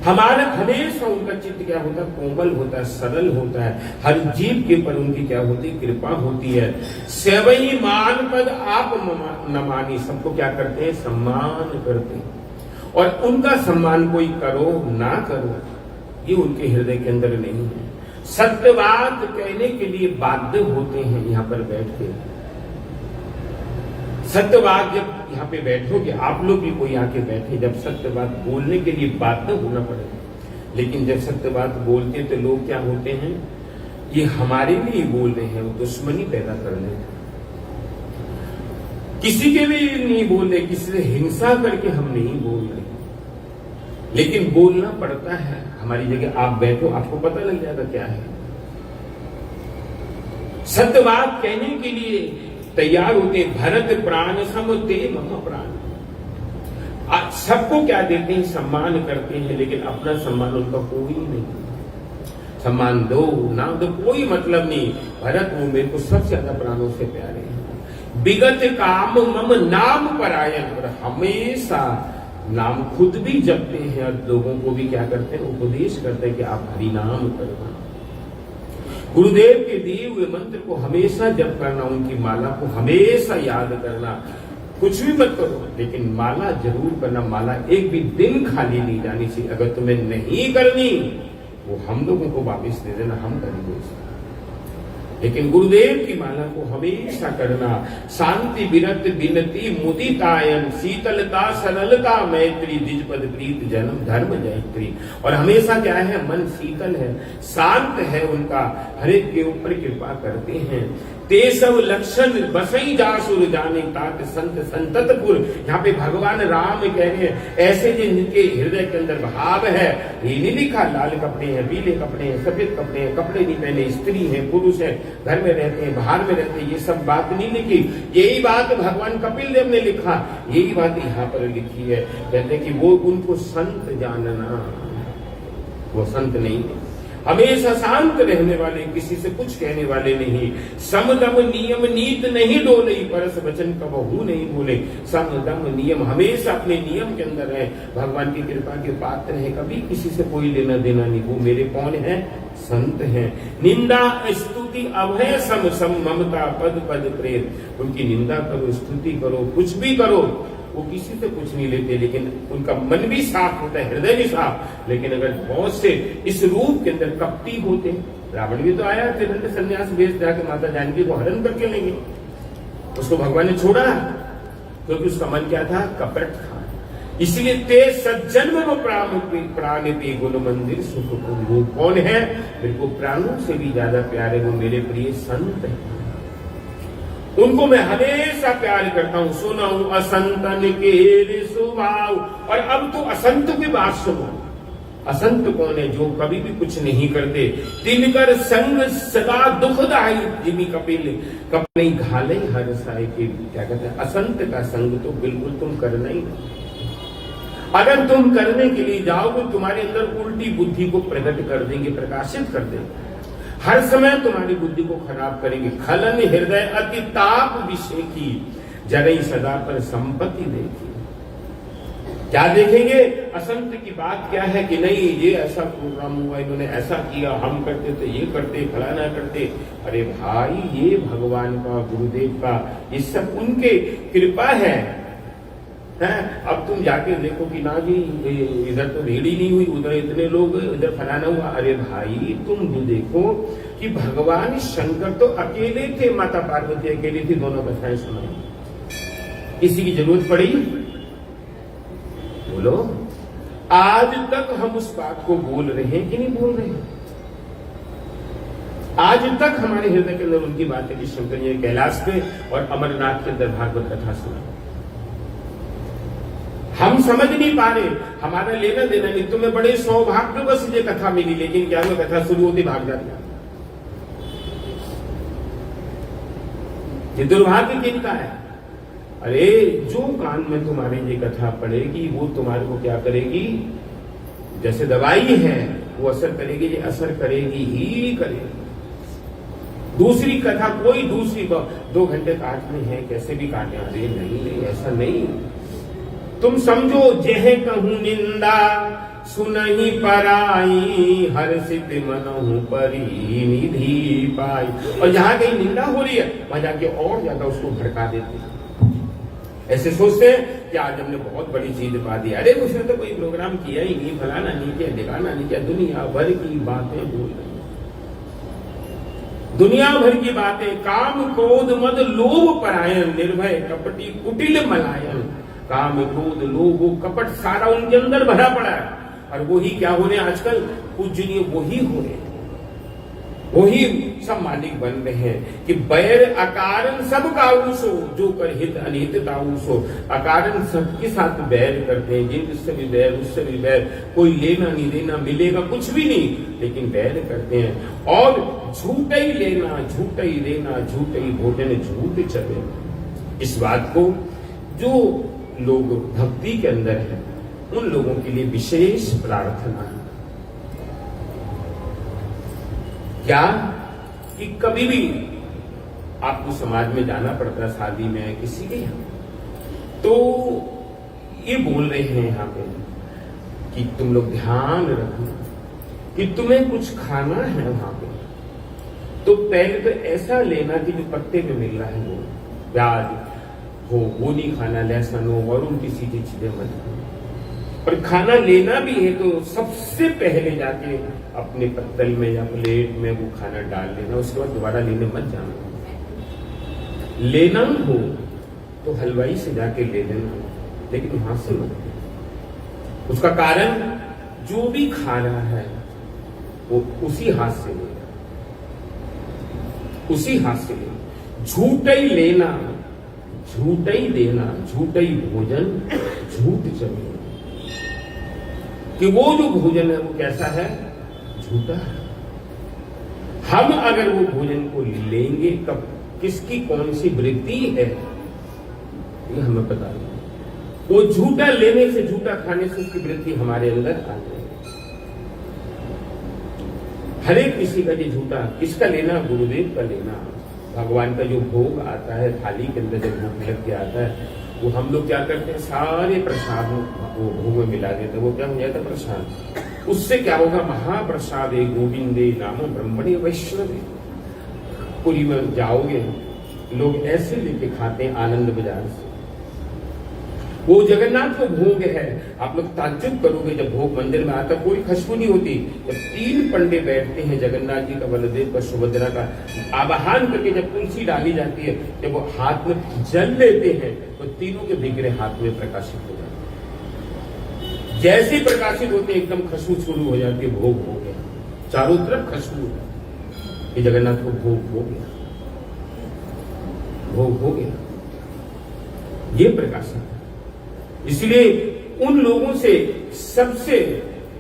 हमारा हमेशा उनका चित्त क्या होता है? कोमल होता है, सरल होता है, हर जीव के ऊपर उनकी क्या होती है? कृपा होती है। सेवई मान पद आप न मानी, सबको क्या करते हैं? सम्मान करते हैं। और उनका सम्मान कोई करो ना करो ये उनके हृदय के अंदर नहीं है। सत्य बात कहने के लिए बाध्य होते हैं यहाँ पर बैठ के। सत्य बात जब यहाँ पे बैठोगे, आप लोग भी कोई आके बैठे, जब सत्य बात बोलने के लिए बाध्य होना पड़ेगा। लेकिन जब सत्य बात बोलते तो लोग क्या होते हैं? ये हमारे लिए बोल रहे हैं, वो दुश्मनी पैदा कर रहे हैं। किसी के भी नहीं बोल रहे, किसी से हिंसा करके हम नहीं बोल रहे, लेकिन बोलना पड़ता है। हमारी जगह आप बैठो, आपको पता लग जाएगा क्या है। सत्य बात कहने के लिए तैयार होते, भरत प्राण सम ते मम प्राण। सबको क्या देते हैं? सम्मान करते हैं, लेकिन अपना सम्मान उनका कोई नहीं। सम्मान दो ना दो कोई मतलब नहीं। भरत वो मेरे को सबसे ज्यादा प्राणों से प्यारे हैं। विगत काम मम नाम परायण, और हमेशा नाम खुद भी जपते हैं और लोगों को भी क्या करते हैं? उपदेश करते हैं कि आप हरिनाम करना। गुरुदेव के दिए हुए मंत्र को हमेशा जप करना, उनकी माला को हमेशा याद करना। कुछ भी मत करो, लेकिन माला जरूर करना। माला एक भी दिन खाली नहीं जानी चाहिए। अगर तुम्हें नहीं करनी, वो हम लोगों को वापस दे देना, हम करेंगे उसको। लेकिन गुरुदेव की माला को हमेशा करना। शांति विरत विनती मुदितायन, शीतलता सरलता मैत्री, द्विजपद प्रीत जन्म धर्म जयत्री। और हमेशा क्या है? मन शीतल है, शांत है, उनका हरेक के ऊपर कृपा करते हैं। ते सब लक्षण बसई जासुर जाने, तात संत संततपुर। यहाँ पे भगवान राम कह रहे हैं, ऐसे जिनके हृदय के अंदर भाव है। ये नहीं लिखा लाल कपड़े हैं, पीले कपड़े हैं, सफेद कपड़े हैं, कपड़े नहीं पहने, स्त्री है, पुरुष है, घर में रहते हैं, बाहर में रहते हैं, ये सब बात नहीं लिखी। यही बात भगवान कपिल देव ने लिखा, यही बात यहाँ पर लिखी है। कहते हैं कि वो उनको संत जानना, वो संत नहीं, हमेशा शांत रहने वाले, किसी से कुछ कहने वाले नहीं। समदम नियम नीत नहीं डोले, परस वचन कबहू नहीं बोले। समदम नियम, हमेशा अपने नियम के अंदर है, भगवान की कृपा के पात्र है, कभी किसी से कोई लेना देना नहीं। वो मेरे कौन है? संत हैं। निंदा स्तुति अभय सम सम, ममता पद पद प्रेम। उनकी निंदा करो, स्तुति करो, कुछ भी करो, वो किसी से कुछ नहीं लेते, लेकिन उनका मन भी साफ होता है, हृदय भी साफ। लेकिन अगर बहुत से इस रूप के अंदर कपटी होते, रावण भी तो आया त्रिदंड संन्यास भेज जाके माता जानकी को हरण करके लेंगे, उसको भगवान ने छोड़ा क्योंकि उसका मन क्या था? कपट था। इसलिए ते सज्जन्म प्राण ते गुण मंदिर सुख। वो कौन है? मेरे को प्राणों से भी ज्यादा प्यारे, वो मेरे प्रिय संत है। उनको मैं हमेशा प्यार करता हूं। सुनाऊं असंतन के स्वभाव। और अब तो असंत की बात सुनो। असंत कौन है? जो कभी भी कुछ नहीं करते। तिनकर संग सदा दुखदाई जिमी कपिल कपने घाले हर साय के। क्या कहते हैं? असंत का संग तो बिल्कुल तुम करना ही नहीं। अगर तुम करने के लिए जाओगे तुम्हारे अंदर उल्टी बुद्धि को प्रकट कर देंगे, प्रकाशित कर देंगे, हर समय तुम्हारी बुद्धि को खराब करेंगे। खलन हृदय अति ताप विषय की जरई सदा पर संपत्ति देखी। क्या देखेंगे? असंत की बात क्या है कि नहीं ये ऐसा प्रोग्राम हुआ, इन्होंने ऐसा किया, हम करते तो ये करते, फलाना करते। अरे भाई ये भगवान का, गुरुदेव का, ये सब उनके कृपा है। अब तुम जाके देखो कि ना जी इधर तो भीड़ ही नहीं हुई, उधर इतने लोग, इधर फलाना हुआ। अरे भाई तुम जो देखो कि भगवान शंकर तो अकेले थे, माता पार्वती अकेली थी, दोनों कथाएं सुनाई। किसी की जरूरत पड़ी? बोलो। आज तक हम उस बात को बोल रहे हैं कि नहीं बोल रहे हैं? आज तक हमारे हृदय के अंदर उनकी बात है कि शंकर जी कैलाश पे और अमरनाथ के अंदर भागवत कथा सुना। हम समझ नहीं पा रहे, हमारा लेना देना नहीं। तुम्हें बड़े सौभाग्य बस ये कथा मिली, लेकिन क्या वो कथा शुरू होती भाग जाती। ये दुर्भाग्य किनका है? अरे जो कान में तुम्हारी ये कथा पड़ेगी वो तुम्हारे को क्या करेगी? जैसे दवाई है वो असर करेगी, ये असर करेगी ही करेगी। दूसरी कथा कोई दूसरी 2 घंटे काटने हैं, कैसे भी काटे। अरे नहीं, ऐसा नहीं। तुम समझो जेह कहूं निंदा सुनहि पराई हर्षित मनहु परी निधि पाई। और जहां कहीं निंदा हो रही है वहां जाके और ज्यादा उसको भड़का देते हैं। ऐसे सोचते हैं कि आज हमने बहुत बड़ी चीज पा दी। अरे उसने तो कोई प्रोग्राम किया ही नहीं, फलाना नहीं किया, दिखाना नहीं किया। दुनिया भर की बातें बोल रही, दुनिया भर की बातें। काम क्रोध मद लोभ परायण निर्भय कपटी कुटिल मलायन। काम क्रोध लोभ कपट सारा उनके अंदर भरा पड़ा है। और वही क्या हो रहे हैं आजकल? पूजनीय वही हो रहे हैं, वही सब मालिक बन रहे हैं कि बैर अकारण सब काऊसो जो कर हित अनिहित ताऊसो। अकारण सबके साथ बैर करते हैं, जिनसे भी बैर उससे भी बैर, कोई लेना नहीं देना, मिलेगा कुछ भी नहीं, लेकिन बैर करते हैं। और झूठा ही लेना, झूठा ही देना, झूठा ही भोजन, झूठ चले। इस बात को जो लोग भक्ति के अंदर है उन लोगों के लिए विशेष प्रार्थना है। क्या कि कभी भी आपको समाज में जाना पड़ता है, शादी में किसी के यहाँ, तो ये बोल रहे हैं यहाँ पे कि तुम लोग ध्यान रखना कि तुम्हें कुछ खाना है वहां पे, तो पहले तो ऐसा लेना कि जो पत्ते में मिल रहा है वो प्याज हो वो नहीं खाना, लहसुन हो और उल्टी सीधी चीजें मत खाना। और खाना लेना भी है तो सबसे पहले जाके अपने पत्तल में या प्लेट में वो खाना डाल लेना, उसके बाद दोबारा लेने मत जाना। लेना हो तो हलवाई से जाके ले लेना, लेकिन हाथ से मत। उसका कारण जो भी खा रहा है वो उसी हाथ से लेना, उसी हाथ से लेना। झूठा ही लेना, झूठा ही देना, झूठा ही भोजन, झूठ जमीन। कि वो जो भोजन है वो कैसा है? झूठा है। हम अगर वो भोजन को लेंगे कब, किसकी कौन सी वृत्ति है ये हमें पता नहीं। वो झूठा लेने से, झूठा खाने से उसकी वृत्ति हमारे अंदर आ जाए। हर एक किसी का जो झूठा किसका लेना? गुरुदेव का लेना। भगवान का जो भोग आता है थाली के अंदर, जब भोग लग के आता है, वो हम लोग क्या करते हैं? सारे प्रसाद वो भोग में मिला देते हैं, वो क्या हो जाता है? प्रसाद। उससे क्या होगा? महाप्रसाद गोविंदे नामो ब्रह्मणे वैष्णवे। पुरी में जाओगे लोग ऐसे लेके खाते हैं आनंद बाजार से। वो जगन्नाथ को भोग है, आप लोग ताज्जुब करोगे जब भोग मंदिर में आता कोई खुशबू नहीं होती। जब 3 पंडे बैठते हैं जगन्नाथ जी का, बलदेव का, सुभद्रा का, आवाहन करके जब तुलसी डाली जाती है, जब वो हाथ में जल लेते हैं तो तीनों के विग्रह हाथ में प्रकाशित हो जाते हैं। जैसे प्रकाशित होते एकदम खुशबू शुरू हो जाती है, भोग हो गया, चारों तरफ खुशबू। ये जगन्नाथ को भोग हो गया। भोग हो गया। ये प्रकाशन है। इसलिए उन लोगों से सबसे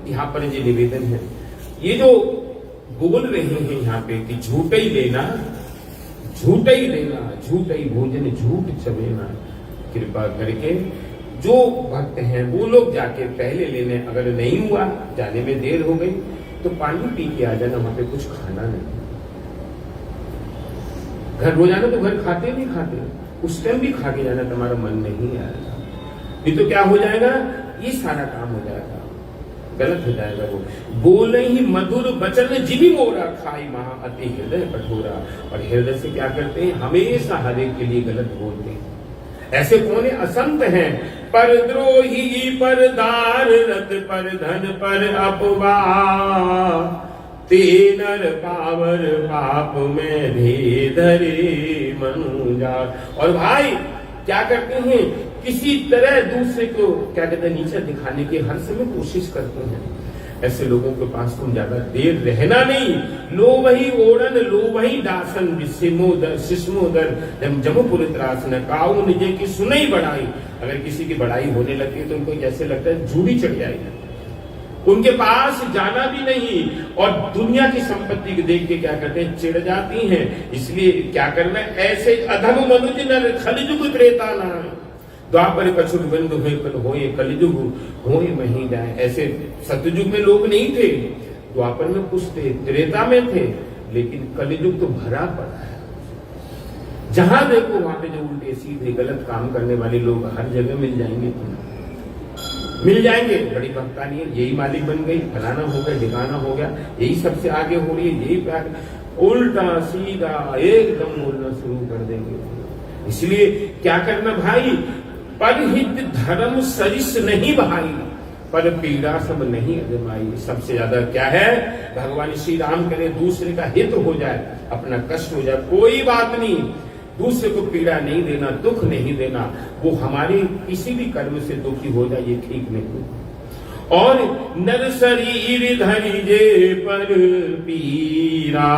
यहाँ पर ये निवेदन है, ये जो बोल रहे हैं यहाँ पे कि झूठा ही लेना, झूठा ही लेना, झूठा ही भोजन, झूठ चबेना, कृपा करके जो भक्त हैं वो लोग जाके पहले लेने, अगर नहीं हुआ, जाने में देर हो गई तो पानी पी के आ जाना, वहां पे कुछ खाना नहीं। घर रोजाना तो घर खाते नहीं खाते, उस टाइम भी खा के जाना, तुम्हारा मन नहीं आएगा, नहीं तो क्या हो जाएगा, ये सारा काम हो जाएगा, गलत हो जाएगा। वो बोले ही मधुर वचन जिभी मोरा, खाई महा अति हृदय कठोरा। और हृदय से क्या करते हैं, हमेशा हर एक के लिए गलत बोलते हैं। ऐसे कौन असंत हैं, पर द्रोही, पर दार रत, पर धन, पर अपवाह, ते नर पावर पाप में धे धरे मनुजा। और भाई क्या करते हैं, किसी तरह दूसरे को क्या कहते हैं, नीचे दिखाने की हर समय कोशिश करते हैं। ऐसे लोगों के पास तुम ज्यादा देर रहना नहीं। लो वही ओढ़न, लो वही दासन, शिष्मोदर जमुपुर त्रासन, काऊ निजे की सुनई बढ़ाई। अगर किसी की बढ़ाई होने लगती है तो उनको जैसे लगता है जूड़ी चढ़ जाएगी, उनके पास जाना भी नहीं, और दुनिया की संपत्ति को देख के क्या करते हैं, चिढ़ जाती हैं। इसलिए क्या करना है, ऐसे अधम मनुज नर खलजुग त्रेता नाम, द्वापर कछुर बंद होए कलयुग होए मही जाए। ऐसे सतयुग में लोग नहीं थे, द्वापर में कुछ थे, त्रेता में थे, लेकिन कलयुग तो भरा पड़ा है। जहां देखो वहां पे जो उल्टे सीधे गलत काम करने वाले लोग हर जगह मिल जाएंगे, मिल जाएंगे। बड़ी भक्तानी है, यही मालिक बन गई, फलाना हो गया, ठिकाना हो गया, यही सबसे आगे हो रही है, यही प्यार, उल्टा सीधा एकदम बोलना शुरू कर देंगे। इसलिए क्या करना भाई, परहित धर्म सरिस नहीं भाई, पर पीड़ा सब नहीं अजमाई। सबसे ज्यादा क्या है, भगवान श्री राम करे दूसरे का हित हो जाए, अपना कष्ट हो जाए, कोई बात नहीं, दूसरे को पीड़ा नहीं देना, दुख नहीं देना। वो हमारे किसी भी कर्म से दुखी हो जाए, ये ठीक नहीं। और नर शरीर धरि जे पर पीरा,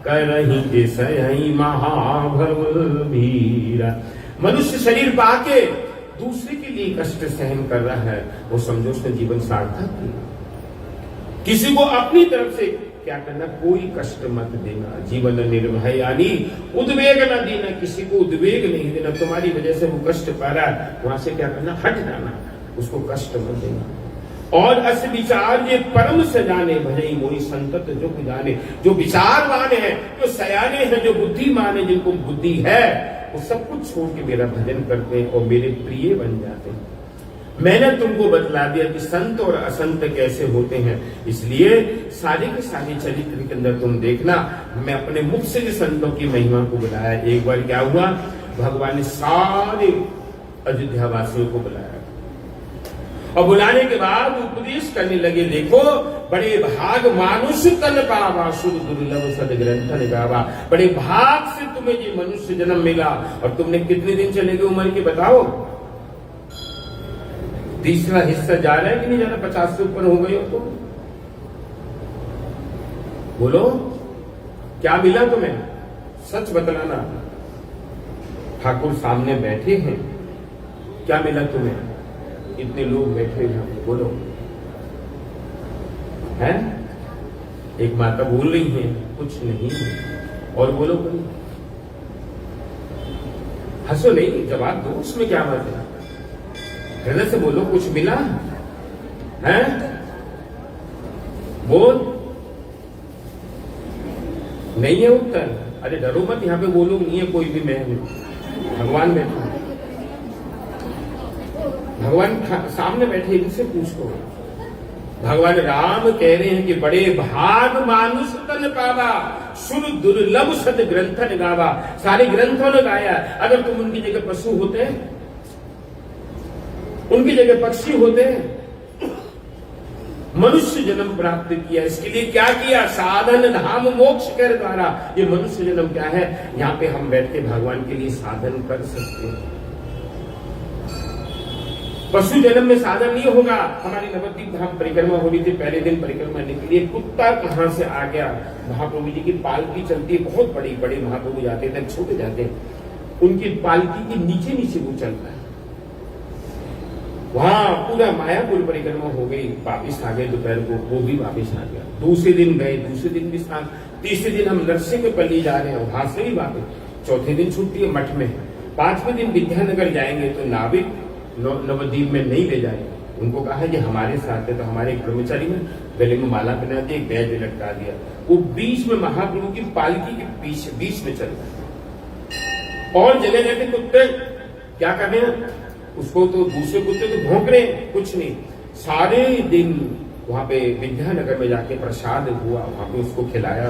करहि के सही महाभव भीरा। मनुष्य शरीर पाके दूसरे के लिए कष्ट सहन कर रहा है, वो समझो उसने जीवन सार्थक किया। किसी को अपनी तरफ से क्या करना, कोई कष्ट मत देना, जीवन निर्भय यानी उद्वेग न देना, किसी को उद्वेग नहीं देना। तुम्हारी वजह से वो कष्ट पा रहा है, वहां से क्या करना, हट जाना, उसको कष्ट मत देना। और अस विचार ये परम सजाने, भजई मोहि संतत जो जाने। जो विचारवान है, जो सयाने हैं, जो बुद्धिमान है, जिनको बुद्धि है, वो सब कुछ छोड़ के मेरा भजन करते हैं और मेरे प्रिय बन जाते हैं। मैंने तुमको बतला दिया कि संत और असंत कैसे होते हैं, इसलिए सारे के सारे चरित्र के अंदर तुम देखना, मैं अपने मुख से संतों की महिमा को बुलाया। एक बार क्या हुआ, भगवान ने सारे अयोध्या वासियों को बुलाया, और बुलाने के बाद उपदेश करने लगे, देखो बड़े भाग मानुष तन पावा, शुद्ध दुर्लभ सद ग्रंथन गावा। बड़े भाग से तुम्हें ये मनुष्य जन्म मिला, और तुमने कितने दिन चले गए उम्र के बताओ, तीसरा हिस्सा जा रहा है कि नहीं जा रहा, 50 से ऊपर हो गए हो तुम, बोलो क्या मिला तुम्हें, सच बतलाना। ठाकुर सामने बैठे हैं, क्या मिला तुम्हें, इतने लोग बैठे हैं, बोलो है। एक माता बोल रही है कुछ नहीं, और बोलो कोई, हंसो नहीं, जवाब दो, उसमें क्या बात है, हृदय से बोलो, कुछ मिला है, बोल, नहीं है उत्तर, अरे डरो मत, यहाँ पे वो लोग नहीं है, कोई भी मैं हूं, भगवान बैठा, भगवान सामने बैठे, इनसे पूछो। भगवान राम कह रहे हैं कि बड़े भाग मानुष तन पावा, सुर दुर्लभ सद ग्रंथन गावा। सारे ग्रंथों ने गाया, अगर तुम उनकी जगह पशु होते, उनकी जगह पक्षी होते, मनुष्य जन्म प्राप्त किया, इसके लिए क्या किया, साधन धाम मोक्ष कर द्वारा। ये मनुष्य जन्म क्या है, यहाँ पे हम बैठ के भगवान के लिए साधन कर सकते हैं। पशु जन्म में साधन नहीं होगा। हमारी नवद्वीप धाम परिक्रमा हो रही थी, पहले दिन परिक्रमा निकली, कुत्ता कहां से आ गया, महाप्रभु जी की पालकी चलती है, बहुत बड़ी बड़ी महाप्रभु जाते थे, छोटे जाते, उनकी पालकी के नीचे नीचे वो चल रहा है। वहां पूरा मायापुर परिक्रमा हो गई, वापिस आ गए दोपहर को, वो भी वापिस आ गया। दूसरे दिन गए, दूसरे दिन भी स्थान, तीसरे दिन हम नरसिंहपल्ली जा रहे हैं, वहां से भी वापिस। चौथे दिन छुट्टी है मठ में। पांचवें दिन विद्यानगर जाएंगे तो नाविक नवद्वीप में नहीं ले जाएंगे। उनको कहा है कि हमारे साथ है, तो हमारे एक कर्मचारी में गले में माला पहना दी, एक बैज लटका दिया। वो बीच में महाप्रभु की पालकी के बीच में चल रहा है। और जगह जगह कुत्ते क्या कर रहे हैं, उसको तो दूसरे कुत्ते तो भौंक रहे हैं, कुछ नहीं। सारे दिन वहां पे विद्यानगर में जाके प्रसाद हुआ, वहां पे उसको खिलाया।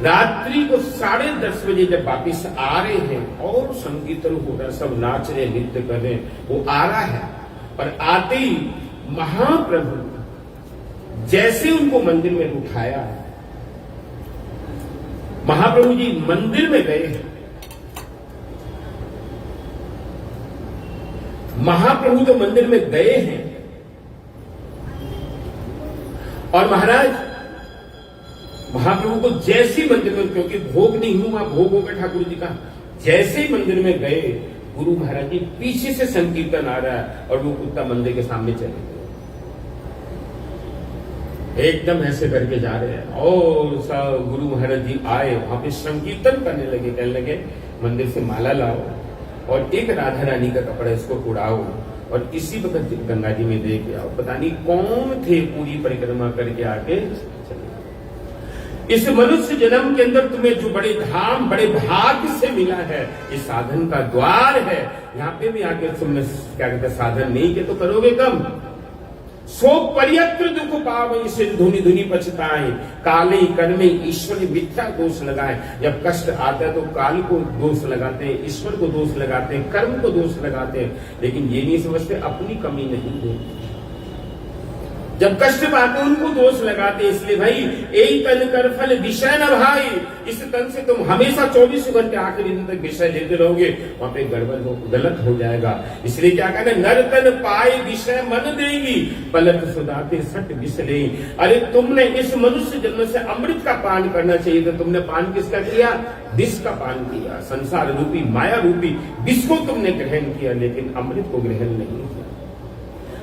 रात्रि को 10:30 बजे जब वापिस आ रहे हैं और संकीर्तन हो रहा, सब नाच रहे, नृत्य कर रहे हैं, वो आ रहा है। पर आते ही महाप्रभु जैसे उनको मंदिर में उठाया, महाप्रभु जी मंदिर में गए, महाप्रभु तो मंदिर में गए हैं और महाराज महाप्रभु को जैसे ही मंदिर में, क्योंकि भोग नहीं हुआ, भोग होगा ठाकुर जी का, जैसे ही मंदिर में गए, गुरु महाराज जी पीछे से संकीर्तन आ रहा है और वो कुत्ता मंदिर के सामने चले गए, एकदम ऐसे करके जा रहे हैं। और सब गुरु महाराज जी आए, वहां पे संकीर्तन करने लगे, कहने लगे मंदिर से माला लाओ और एक राधा रानी का कपड़ा इसको उड़ाओ और इसी वक्त गंगा जी में दे के आओ। पता नहीं कौन थे, पूरी परिक्रमा करके आके चले। इस मनुष्य जन्म के अंदर तुम्हें जो बड़े धाम, बड़े भाग्य से मिला है, ये साधन का द्वार है। यहाँ पे भी आके तुमने क्या कहते साधन नहीं के तो करोगे कम। सो पर्यत्र दुख पावई से धुनी धुनी पछताए, काले कर्मे ईश्वर मिथ्या दोष लगाए। जब कष्ट आता है तो काल को दोष लगाते हैं, ईश्वर को दोष लगाते हैं, कर्म को दोष लगाते हैं, लेकिन ये नहीं समझते अपनी कमी नहीं है। जब कष्ट पाते उनको दोष लगाते, इसलिए भाई एक तन कर फल विषय न भाई, इस तन से तुम हमेशा 24 घंटे आखिरी दिन तक विषय लेते रहोगे, वहां पे गड़बड़ गलत हो जाएगा। इसलिए क्या कहना, नर तन पाए विषय मन देगी, पलक सुदाते सट विषले। अरे तुमने इस मनुष्य जन्म से अमृत का पान करना चाहिए था, तुमने पान किसका किया, विष का पान किया। संसार रूपी माया रूपी विष को तुमने ग्रहण किया, लेकिन अमृत को ग्रहण नहीं किया।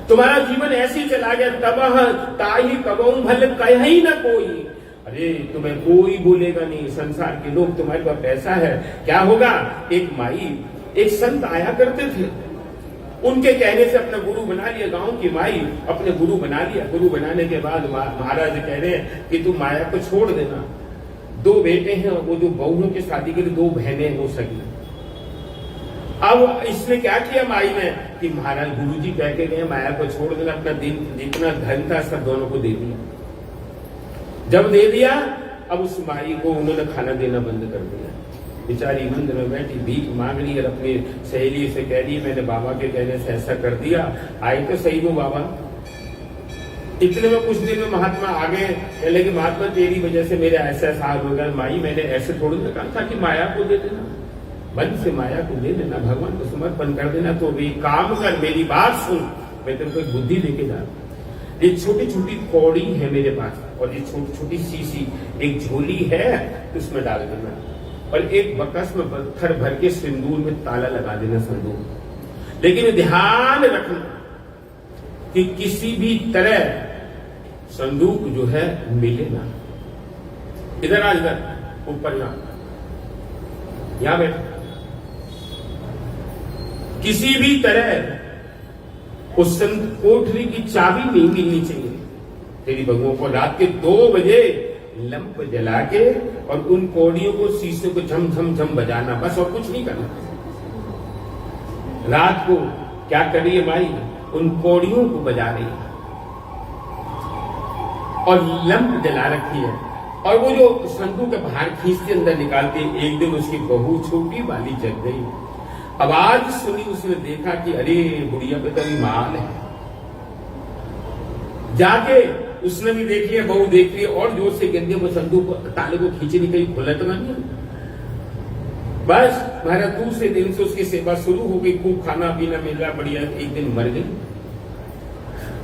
तुम्हारा जीवन ऐसे ही चला गया, तबह ताही कबहू भल कहीं न कोई। अरे तुम्हें कोई बोलेगा नहीं, संसार के लोग, तुम्हारे पास पैसा है, क्या होगा। एक माई, एक संत आया करते थे, उनके कहने से अपना गुरु बना लिया, गांव की माई अपने गुरु बना लिया। गुरु बनाने के बाद महाराज कह रहे हैं कि तुम माया को छोड़ देना। 2 बेटे हैं, वो जो बहुओं की शादी के लिए 2 बहनें हो सकी। अब इसने क्या किया माई ने कि महाराज गुरुजी कह के गए माया को छोड़ देना, अपना दिन जितना धन था सब दोनों को दे दिया। जब दे दिया, अब उस माई को उन्होंने खाना देना बंद कर दिया। बेचारी मंदिर में बैठी भीख मांग रही और अपनी सहेली से कह रही मैंने बाबा के कहने से ऐसा कर दिया। आई तो सही वो बाबा। इतने में कुछ दिन में महात्मा आ गए, कहले कि महात्मा तेरी वजह से मेरे ऐसा हाल हो गया। माई मैंने ऐसे थोड़ी ना कहा था कि माया को दे देना, मन से माया को दे देना, भगवान को समर्पण कर देना। तो भी काम कर, मेरी बात सुन, मैं तेरे को एक बुद्धि लेके जा रहा हूं। ये छोटी छोटी कौड़ी है मेरे पास और ये छोटी छोटी सी एक झोली है, तो उसमें डाल देना और एक बकस में पत्थर भर के सिंदूर में ताला लगा देना संदूक। लेकिन ध्यान रखना कि किसी भी तरह संदूक जो है मिले ना। इधर आ, इधर ऊपर यहां बैठ। किसी भी तरह उस कोठरी की चाबी नहीं मिलनी चाहिए तेरी बहुओं को। रात के 2 बजे लंप जला के और उन कौड़ियों को शीशे को झम झम झम बजाना, बस और कुछ नहीं करना। रात को क्या कर रही है माई, उन कौड़ियों को बजा रही है और लंप जला रखी है। और वो जो संदूक के बाहर खींचते अंदर निकालते, एक दिन उसकी बहू छोटी वाली जग गई। आवाज सुनी, उसने देखा कि अरे बुढ़िया पे तो अभी माल है। जाके उसने भी देख लिया, बहू देख लिया और जोर से कहती है वो संदूक ताले को खींचने कहीं खुला तो नहीं। बस महाराज दूसरे दिन से उसकी सेवा शुरू हो गई, खूब खाना पीना मिल रहा, बढ़िया। एक दिन मर गई।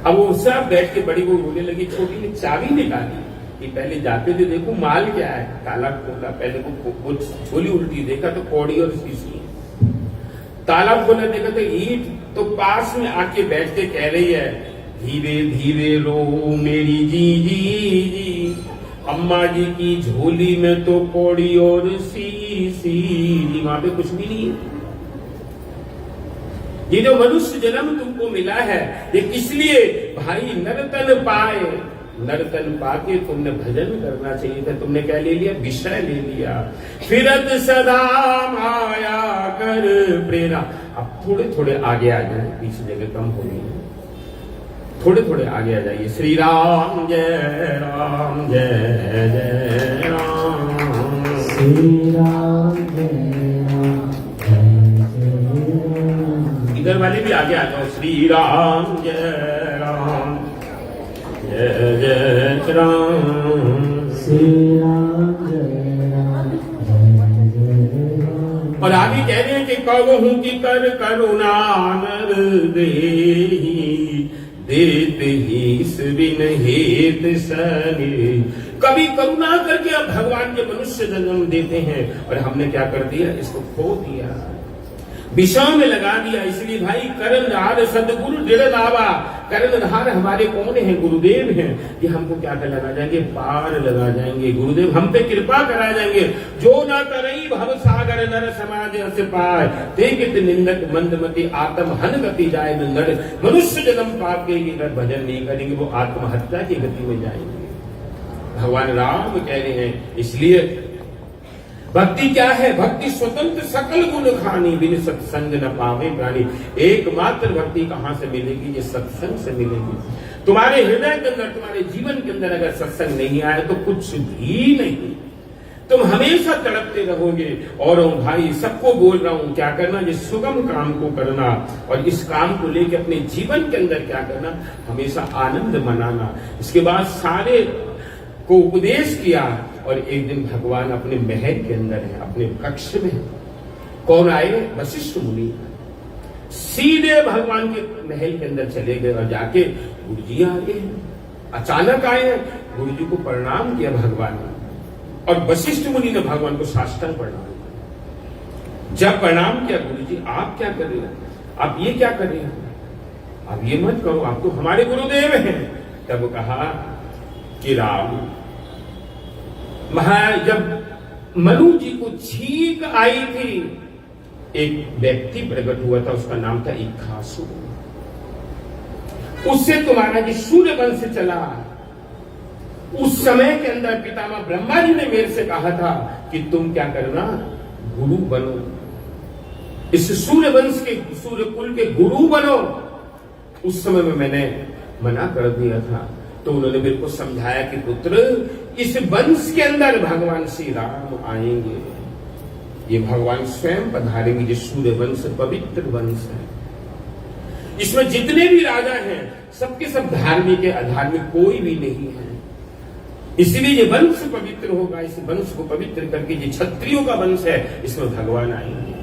अब वो सब बैठ के बड़ी वो रोने लगी। छोटी ने चाबी निकाली कि पहले जाते थे देखो माल क्या है, ताला खोला, पहले वो झोली उल्टी देखा तो कौड़ी और शीशी है। ताला खोला देखा तो ईंट तो पास में आके बैठ के कह रही है, धीरे धीरे रो मेरी जी जी जी, अम्मा जी की झोली में तो कौड़ी और सी वहां पे कुछ भी नहीं है। ये जो मनुष्य जन्म तुमको मिला है ये किस लिए भाई? नरतन पाए, नरतन पाके तुमने भजन करना चाहिए था। तुमने क्या ले लिया? विषय ले लिया। फिरत सदा माया कर प्रेरणा। अब थोड़े थोड़े आगे आ जाए, पीछे जगह कम हो गई है, थोड़े थोड़े आगे आ जाइए। श्री राम जय राम जय जय राम, श्री राम जय राम जय राम। इधर वाले भी आगे आ जाओ। श्री राम जय राम जय जय राम, श्री राम जय राम जय जय राम। और आगे कह रहे हैं कि कहूं कि कर करुणा नर देहि, देते ही इस बिन हेत सने। कभी करुणा करके अब भगवान के मनुष्य जन्म देते हैं और हमने क्या कर दिया? इसको खो दिया, विषय में लगा दिया। इसलिए भाई कर्णधार सदगुरु दृढ़ लावा। कर्णधार हमारे कौन है? गुरुदेव हैं। कि हमको क्या कर लगा जाएंगे? पार लगा जाएंगे। गुरुदेव हम पे कृपा करा जाएंगे। जो ना करई भव सागर नर समाज अस पाय, देखित निंदक मंदमति आत्म हन गति जाए नर। मनुष्य जन्म पाप के अगर भजन नहीं करेंगे वो आत्महत्या की गति में जाएंगे। भगवान राम कह रहे हैं। इसलिए भक्ति क्या है? भक्ति स्वतंत्र सकल गुण खानी, बिन सत्संग न पावे प्राणी। एकमात्र भक्ति कहां से मिलेगी? ये सत्संग से मिलेगी। तुम्हारे हृदय के अंदर, तुम्हारे जीवन के अंदर अगर सत्संग नहीं आया तो कुछ भी नहीं, तुम हमेशा तड़पते रहोगे। और भाई सबको बोल रहा हूं क्या करना? जिस सुगम काम को करना और इस काम को लेकर अपने जीवन के अंदर क्या करना? हमेशा आनंद मनाना। इसके बाद सारे को उपदेश किया और एक दिन भगवान अपने महल के अंदर है, अपने कक्ष में। कौन आए? वशिष्ठ मुनि। सीधे भगवान के महल के अंदर चले गए और जाके गुरु जी आ गए, अचानक आए। गुरु जी को प्रणाम किया भगवान ने और वशिष्ठ मुनि ने भगवान को साष्टांग प्रणाम किया। जब प्रणाम किया, गुरु जी आप क्या कर रहे हैं? आप ये क्या कर रहे हैं? आप ये मत करो, आप तो हमारे गुरुदेव हैं। तब कहा कि राम, जब मनु जी को छींक आई थी, एक व्यक्ति प्रकट हुआ था, उसका नाम था इक्ष्वाकु। उससे तुम्हारा जो सूर्य वंश चला, उस समय के अंदर पितामह ब्रह्मा जी ने मेरे से कहा था कि तुम क्या करना? गुरु बनो, इस सूर्य वंश के, सूर्य कुल के गुरु बनो। उस समय में मैंने मना कर दिया था। तो उन्होंने मेरे को समझाया कि पुत्र, इस वंश के अंदर भगवान श्री राम आएंगे। ये भगवान स्वयं पधारेंगे। जो सूर्य वंश पवित्र वंश है, इसमें जितने भी राजा हैं सबके सब धार्मिक है, अधार्मिक कोई भी नहीं है। इसलिए ये वंश पवित्र होगा। इस वंश को पवित्र करके ये क्षत्रियों का वंश है, इसमें भगवान आएंगे।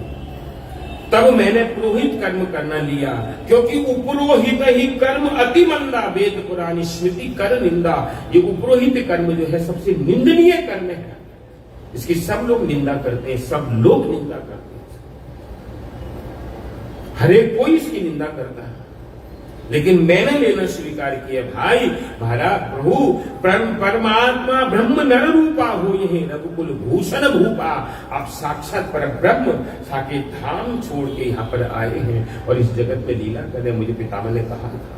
तब मैंने पुरोहित कर्म करना लिया, क्योंकि उपरोहित ही कर्म अति मंदा, वेद पुरानी स्मृति कर निंदा। ये उपरोहित कर्म जो है सबसे निंदनीय कर्म है। इसकी सब लोग निंदा करते हैं, सब लोग निंदा करते हैं, हर एक कोई इसकी निंदा करता है। लेकिन मैंने लेना स्वीकार किया। भाई महाराज, प्रभु परमात्मा ब्रह्म नर रूपा हो, ये रघुकुल भूषण भूपा। आप साक्षात पर ब्रह्म साकेत धाम छोड़ के यहाँ पर आए हैं और इस जगत में लीला कर रहे। मुझे पितामह ने कहा था,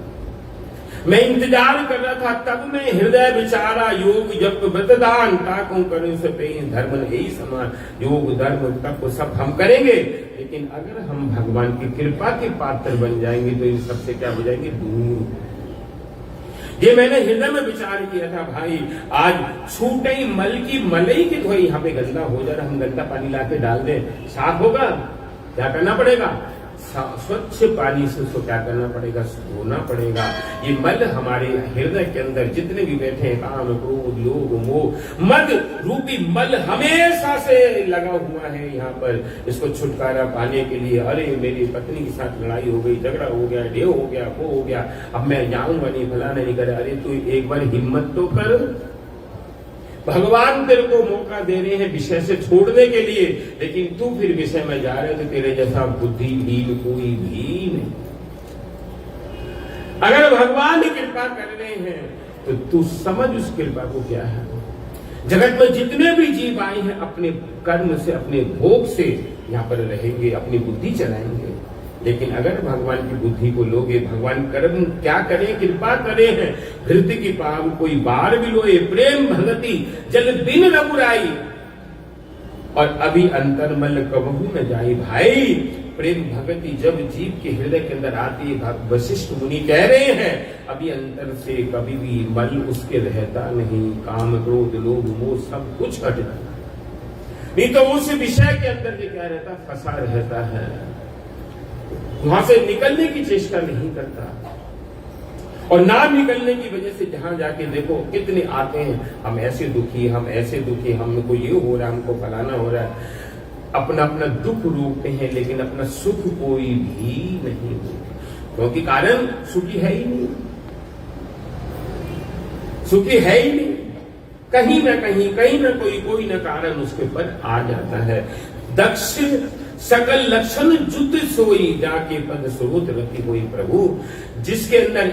मैं इंतजार कर रहा था। तब मैं हृदय विचारा, योग जप व्रतदान ताकों करें सपे धर्म नहीं समान। योग धर्म तप सब हम करेंगे, लेकिन अगर हम भगवान की कृपा के पात्र बन जाएंगे तो इन सबसे क्या हो जाएंगे? दूर। ये मैंने हृदय में विचार किया था। भाई आज छूटे ही मल की मलई की धोई, यहाँ पे गंदा हो जा रहा, हम गंदा पानी लाके डाल दें, साफ होगा? क्या करना पड़ेगा? स्वच्छ पानी से उसको क्या करना पड़ेगा? धोना पड़ेगा। ये मल हमारे हृदय के अंदर जितने भी बैठे हैं, काम क्रोध लोभ मोह मद रूपी मल हमेशा से लगा हुआ है यहाँ पर। इसको छुटकारा पाने के लिए, अरे मेरी पत्नी के साथ लड़ाई हो गई, झगड़ा हो गया, ये हो गया, वो हो गया, अब मैं जाऊंगा नहीं, फलाना नहीं करे। अरे तू एक बार हिम्मत तो कर, भगवान तेरे को मौका दे रहे हैं विषय से छोड़ने के लिए, लेकिन तू फिर विषय में जा रहे हो तो तेरे जैसा बुद्धिहीन कोई भी नहीं। अगर भगवान कृपा कर रहे हैं तो तू समझ उस कृपा को क्या है। जगत में जितने भी जीव आए हैं अपने कर्म से, अपने भोग से यहाँ पर रहेंगे, अपनी बुद्धि चलाएंगे। लेकिन अगर भगवान की बुद्धि को लोगे, भगवान कर्म क्या करें, कृपा करे हैं, हृदय की पाव कोई बार भी लोए, प्रेम भगति जल दिन रघुराई, और अभी अंतर्मल कबहू न जाए। भाई प्रेम भक्ति जब जीव के हृदय के अंदर आती है, वशिष्ठ मुनि कह रहे हैं, अभी अंतर से कभी भी मल उसके रहता नहीं, काम क्रोध लोभ मोह सब कुछ हट जाता, नहीं तो उस विषय के अंदर जो क्या रहता, फंसा रहता है, वहां से निकलने की चेष्टा नहीं करता। और ना निकलने की वजह से जहां जाके देखो कितने आते हैं, हम ऐसे दुखी, हम ऐसे दुखी, हमको ये हो रहा है, हमको फलाना हो रहा है, अपना अपना दुख रोकते हैं, लेकिन अपना सुख कोई भी नहीं रोकते, क्योंकि कारण सुखी है ही नहीं, सुखी है ही नहीं। कहीं ना कोई ना कारण उसके ऊपर आ जाता है। दक्ष सकल लक्षण जुत सोई, जाके पद स्रोत रति होई प्रभु। जिसके अंदर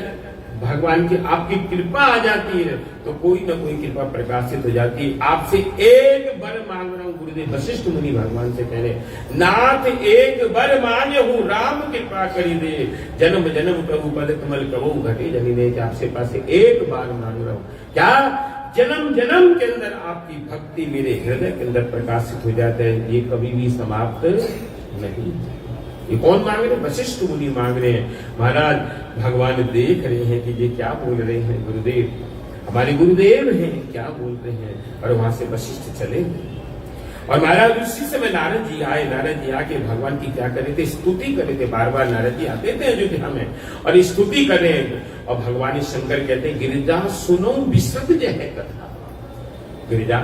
भगवान की आपकी कृपा आ जाती है तो कोई ना कोई कृपा प्रकाशित हो जाती है। आपसे एक वर मांग रहा हूं, गुरुदेव वशिष्ठ मुनि भगवान से कह रहे, नाथ एक वर मांगे हूं, राम कृपा करी दे, जन्म जन्म प्रभु पद कमल कबो घटे जनी दे। आपसे पास एक बार मांग रहा हूं, क्या जन्म जन्म के अंदर आपकी भक्ति मेरे हृदय के अंदर प्रकाशित हो जाता है, ये कभी भी समाप्त नहीं। ये कौन मांग रहे हैं? वशिष्ठ मुनि मांग रहे हैं। महाराज भगवान देख रहे हैं कि ये क्या बोल रहे हैं, गुरुदेव हमारे गुरुदेव हैं, क्या बोल रहे हैं। और वहां से वशिष्ठ चले और महाराज उसी समय नारद जी आए। नारद जी आके भगवान की क्या करे थे, स्तुति करे थे। बार बार नारद जी आते थे अयोध्या में और स्तुति कर रहे हैं। और भगवान शंकर कहते हैं, गिरिजा सुनो विशद जय कथा। गिरिजा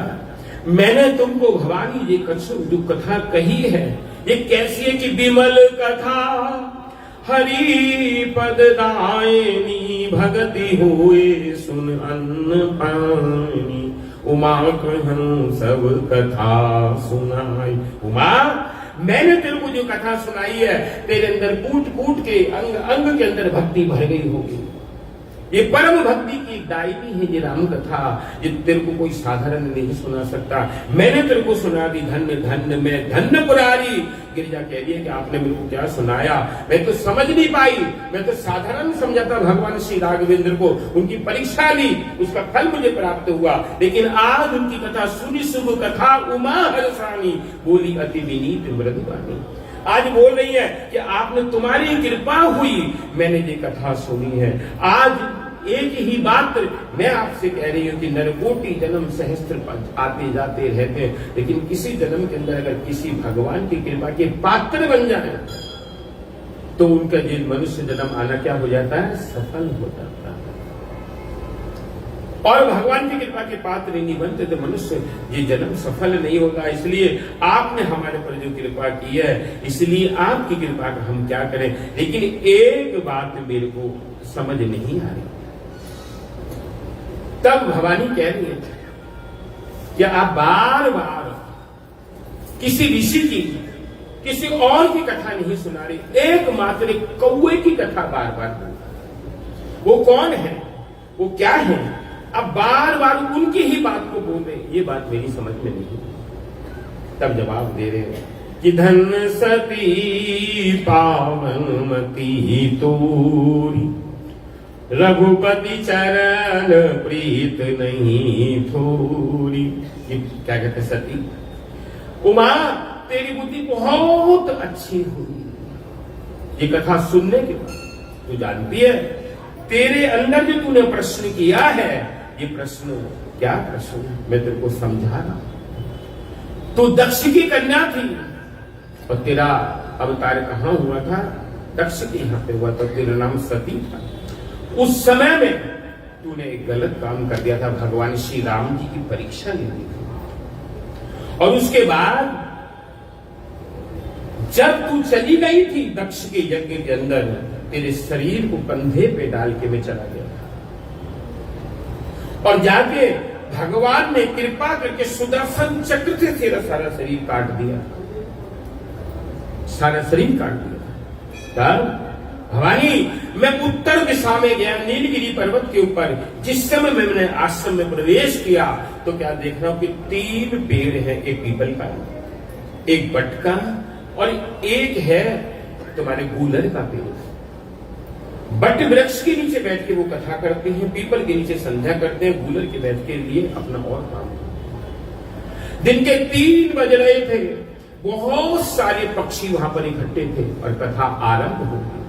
मैंने तुमको भवानी ये जो कथा कही है, ये कैसी है कि विमल कथा हरि पद दायनी, भगति हुए सुन अन्न पानी, उमा कहूं सब कथा सुनाई। उमा मैंने तेरे को जो कथा सुनाई है, तेरे अंदर कूट कूट के अंग अंग के अंदर भक्ति भर गई होगी। ये परम भक्ति की दायनी है ये राम कथा, ये तेरे को कोई साधारण नहीं सुना सकता। मैंने तेरे को सुना दी, धन्य धन्य मैं धन्य पुरारी। गिरिजा कह रही है कि आपने मेरे को क्या सुनाया, मैं तो समझ नहीं पाई, मैं तो साधारण समझाता भगवान श्री राघवेंद्र को। उनकी परीक्षा ली, उसका फल मुझे प्राप्त हुआ, लेकिन आज उनकी कथा सुनी शुभ कथा उमा हर्षानी, बोली अति विनीत मृदुवाणी। आज बोल रही है कि आपने तुम्हारी कृपा हुई, मैंने ये कथा सुनी है। आज एक ही बात मैं आपसे कह रही हूं कि नरकोटि जन्म सहस्त्र आते जाते रहते हैं, लेकिन किसी जन्म के अंदर अगर किसी भगवान की कृपा के पात्र बन जाए तो उनका ये मनुष्य जन्म आना क्या हो जाता है, सफल हो जाता है। और भगवान की कृपा के पात्र नहीं बनते तो मनुष्य ये जन्म सफल नहीं होगा। इसलिए आपने हमारे पर जो कृपा की है, इसलिए आपकी कृपा का हम क्या करें। लेकिन एक बात मेरे को समझ नहीं आ रही। तब भवानी कह रही है कि आप बार बार किसी ऋषि की, किसी और की कथा नहीं सुना रही, एकमात्र एक कौवे की कथा बार बार बोल। वो कौन है, वो क्या है, अब बार बार उनकी ही बात को बोल रहे, ये बात मेरी समझ में नहीं। तब जवाब दे रहे हैं कि धन सती पावनमती तोरी, रघुपति चरण प्रीत नहीं थोरी। ये क्या कहते सती, उमा तेरी बुद्धि बहुत अच्छी हुई। ये कथा सुनने के बाद तू जानती है तेरे अंदर जो तूने प्रश्न किया है, ये प्रश्न क्या प्रश्न है, मैं तेरे को समझा रहा हूं। तू दक्ष की कन्या थी और तेरा अवतार कहां हुआ था, दक्ष के यहां पे हुआ था, तेरा नाम सती था। उस समय में तूने एक गलत काम कर दिया था, भगवान श्री राम जी की परीक्षा ले ली थी। और उसके बाद जब तू चली गई थी दक्ष के यज्ञ के अंदर, तेरे शरीर को कंधे पे डाल के मैं चला गया और जाके भगवान ने कृपा करके सुदर्शन चक्र से तेरा सारा शरीर काट दिया, सारा शरीर काट दिया। तब भवानी मैं उत्तर दिशा में गया, नीलगिरी पर्वत के ऊपर। जिस समय मैंने आश्रम में प्रवेश किया तो क्या देख रहा हूं कि 3 पेड़ है, एक पीपल का, एक बट का और एक है तुम्हारे गूलर का पेड़। बट वृक्ष के नीचे बैठ के वो कथा करते हैं, पीपल के नीचे संध्या करते हैं, गूलर के बैठ के लिए अपना और काम करते हैं। दिन के 3 बज रहे थे, बहुत सारे पक्षी वहां पर इकट्ठे थे और कथा आरंभ हो गई।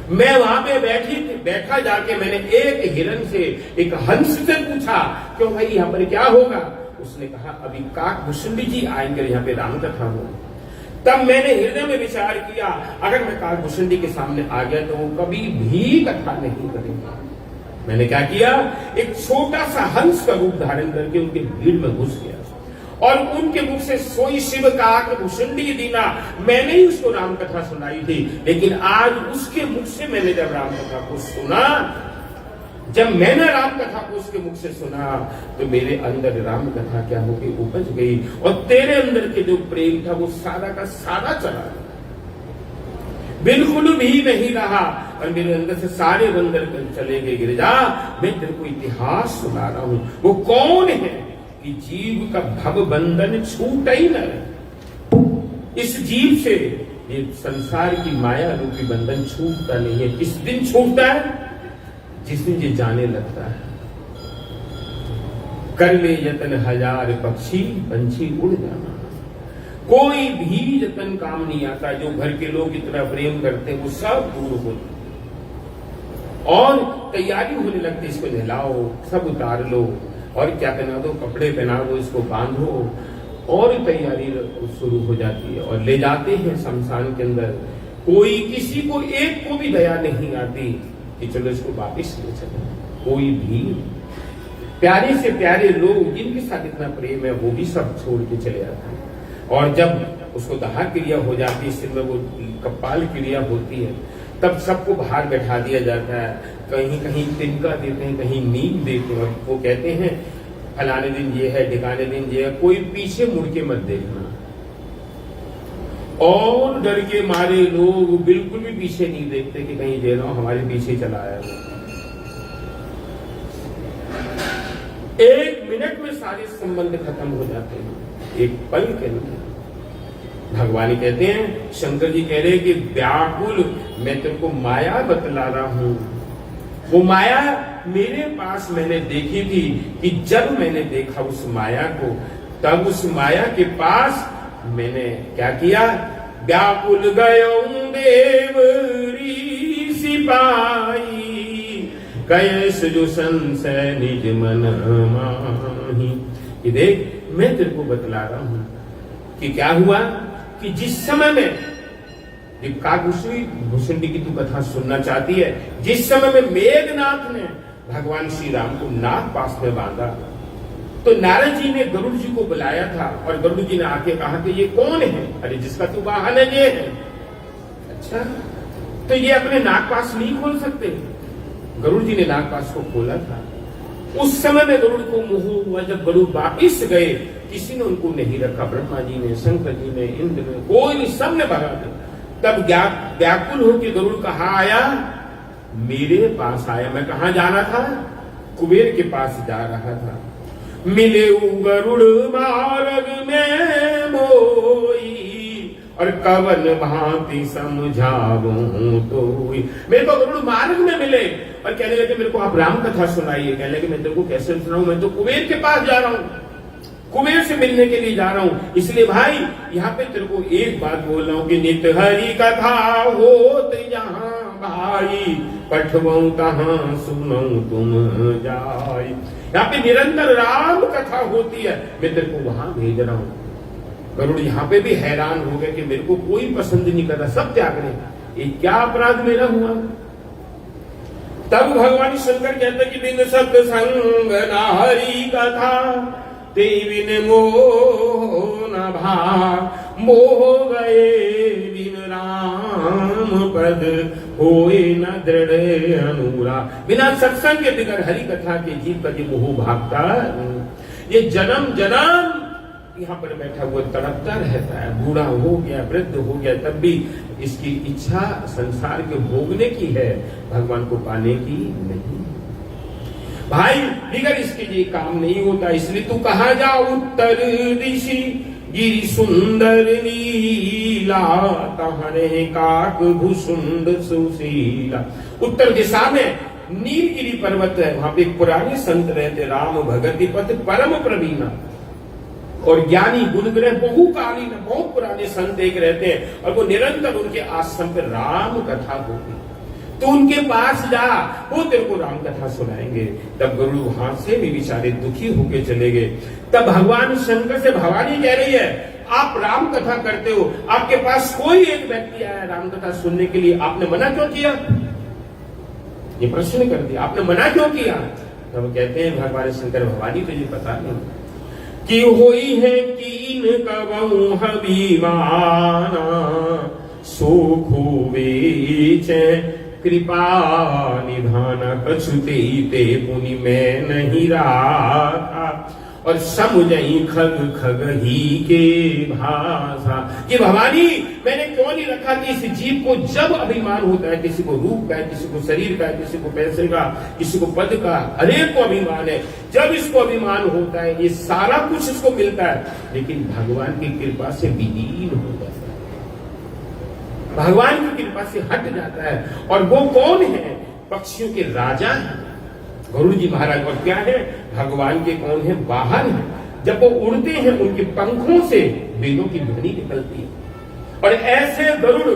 मैं वहां पे बैठा जाके मैंने एक हिरन से, एक हंस से पूछा, क्यों भाई यहाँ पर क्या होगा? उसने कहा अभी काकभूषुंडी जी आएंगे, यहाँ पे राम कथा हो। तब मैंने हृदय में विचार किया, अगर मैं काकभूषुंडी के सामने आ गया तो वो कभी भी कथा नहीं करेंगे। मैंने क्या किया, एक छोटा सा हंस का रूप धारण करके उनके भीड़ में घुस गया और उनके मुख से सोई शिव काकभूषुंडी दीना, मैंने ही उसको राम कथा सुनाई थी। लेकिन आज उसके मुख से मैंने जब राम कथा को सुना, जब मैंने राम कथा को उसके मुख से सुना तो मेरे अंदर राम कथा क्या हो गई, उपज गई और तेरे अंदर के जो प्रेम था वो सारा का सारा चला गया, बिल्कुल भी नहीं रहा और मेरे अंदर से सारे बंदर चले गए। गिरिजा, मैं तेरे को इतिहास सुना रहा हूं। वो कौन है कि जीव का भव बंधन छूट ही न रहे। इस जीव से ये संसार की माया रूपी बंधन छूटता नहीं है। किस दिन छूटता है? जिस दिन ये जाने लगता है। कर ले यतन 1000 पक्षी, पंछी उड़ जाना। कोई भी यतन काम नहीं आता। जो घर के लोग इतना प्रेम करते हैं वो सब दूर होते और तैयारी होने लगती, इसको नहलाओ, सब उतार लो और क्या पहना दो, कपड़े पहना दो, इसको बांधो और तैयारी शुरू हो जाती है और ले जाते हैं शमशान के अंदर। कोई किसी को एक को भी दया नहीं आती कि चलो इसको वापिस ले चलो। कोई भी प्यारे से प्यारे लोग जिनके साथ इतना प्रेम है वो भी सब छोड़ के चले जाते हैं। और जब उसको दाह क्रिया हो जाती है, सिर में वो कपाल क्रिया होती है, तब सबको बाहर बैठा दिया जाता है। कहीं कहीं तिनका देते हैं, कहीं नींद देते हैं। वो कहते हैं फलाने दिन ये है, ठिकाने दिन ये है, कोई पीछे मुड़ के मत देखना। और डर के मारे लोग बिल्कुल भी पीछे नहीं देखते कि कहीं दे रहा हमारे पीछे चला आया। 1 मिनट में सारे संबंध खत्म हो जाते हैं, एक पल के अंदर। भगवान कहते हैं, शंकर जी कह रहे हैं कि व्याकुल मैं तुमको माया बतला रहा हूं। वो माया मेरे पास मैंने देखी थी कि जब मैंने देखा उस माया को, तब उस माया के पास मैंने क्या किया, व्याकुल गयो देव सिपाही, कैस जो संशय निज मन माही। कि देख मैं तेरे को बतला रहा हूं कि क्या हुआ कि जिस समय में काकभूषुंडी की तू कथा सुनना चाहती है, जिस समय में मेघनाथ ने भगवान श्री राम को नाग पास में बांधा तो नारद जी ने गरुड़ जी को बुलाया था और गरुड़ जी ने आके कहा कि ये कौन है? अरे जिसका तू वाहन है ये है। अच्छा, तो ये अपने नागपाश नहीं खोल सकते? गरुड़ जी ने नागपाश को खोला था। उस समय में गरुड़ को मोह हुआ। जब गरुड़ वापिस गए, किसी ने उनको नहीं रखा, ब्रह्मा जी ने, शंकर जी ने, इंद्र ने, कोई नहीं, सब ने भगा दिया। तब व्याकुल होकर गरुड़ कहाँ आया? मेरे पास आया। मैं कहाँ जाना था? कुबेर के पास जा रहा था। मिले गरुड़ मार्ग में मोई, और कवन भांति समझाऊं तो। मेरे को गरुड़ मार्ग में मिले और कहने लगे मेरे को आप राम कथा सुनाइए। कहने लगे मैं तेरे को कैसे सुनाऊं, मैं तो कुबेर के पास जा रहा हूं, कुबेर से मिलने के लिए जा रहा हूं। इसलिए भाई यहाँ पे तेरे को एक बात बोल रहा हूं कि नित हरि कथा होत यहाँ भाई, पठवऊं कहाँ सुनऊं तुम जाई। यहाँ पे निरंतर राम कथा होती है, मैं तेरे को वहां भेज रहा हूं। गरुड़ यहाँ पे भी हैरान हो गए कि मेरे को कोई पसंद नहीं कर रहा, सब त्याग रहे, ये क्या अपराध मेरा हुआ। तब भगवान शंकर कहते कि बिन सत्संग न हरि कथा, ते बिन मोह न भाव, मोह गए बिन नाम पद होए न दृढ़ अनुराग। बिना सत्संग के बिगर हरि कथा के जीव कभी मोह भागता। ये जन्म जन्म यहाँ पर बैठा हुआ तड़पता रहता है, बूढ़ा हो गया, वृद्ध हो गया, तब भी इसकी इच्छा संसार के भोगने की है, भगवान को पाने की नहीं। भाई बिगर इसके ये काम नहीं होता। इसलिए तू कहा जा उत्तर दिशि गिरि सुंदर लीला, तहरे काक भूषुंड सुशीला। उत्तर दिशा में नीलगिरी पर्वत है, वहां पे एक पुराने संत रहते, राम भगति पथ परम प्रवीणा और ज्ञानी गुणग्रह बहुकालीन, बहुत पुराने संत एक रहते हैं, और वो निरंतर उनके आश्रम पर राम कथा होती। तो उनके पास जा, वो तेरे को राम कथा सुनाएंगे। तब गुरु वहां से भी बेचारे दुखी होके चले गए। तब भगवान शंकर से भवानी कह रही है, आप राम कथा करते हो, आपके पास कोई एक व्यक्ति आया राम कथा सुनने के लिए, आपने मना क्यों किया? ये प्रश्न कर दिया, आपने मना क्यों किया? तब कहते हैं भगवान शंकर, भवानी तुझे पता नहीं कि होई है कीन कबहु हबीबाना, सोखो बेचे कृपा निधान, कछुते ते पुनि में नहीं राखा, और समुझई खग खग ही के भाषा। ये भवानी मैंने क्यों नहीं रखा कि इस जीव को जब अभिमान होता है, किसी को रूप का, किसी को शरीर का, किसी को पैसे का, किसी को पद का, हरेक को अभिमान है। जब इसको अभिमान होता है, ये सारा कुछ इसको मिलता है, लेकिन भगवान की कृपा से विलीन हो जाता है, भगवान की कृपा से हट जाता है। और वो कौन है? पक्षियों के राजा हैं गरुड़ जी महाराज। और क्या है? भगवान के कौन है? वाहन है। जब वो उड़ते हैं, उनके पंखों से वेदों की ध्वनि निकलती है। और ऐसे गरुड़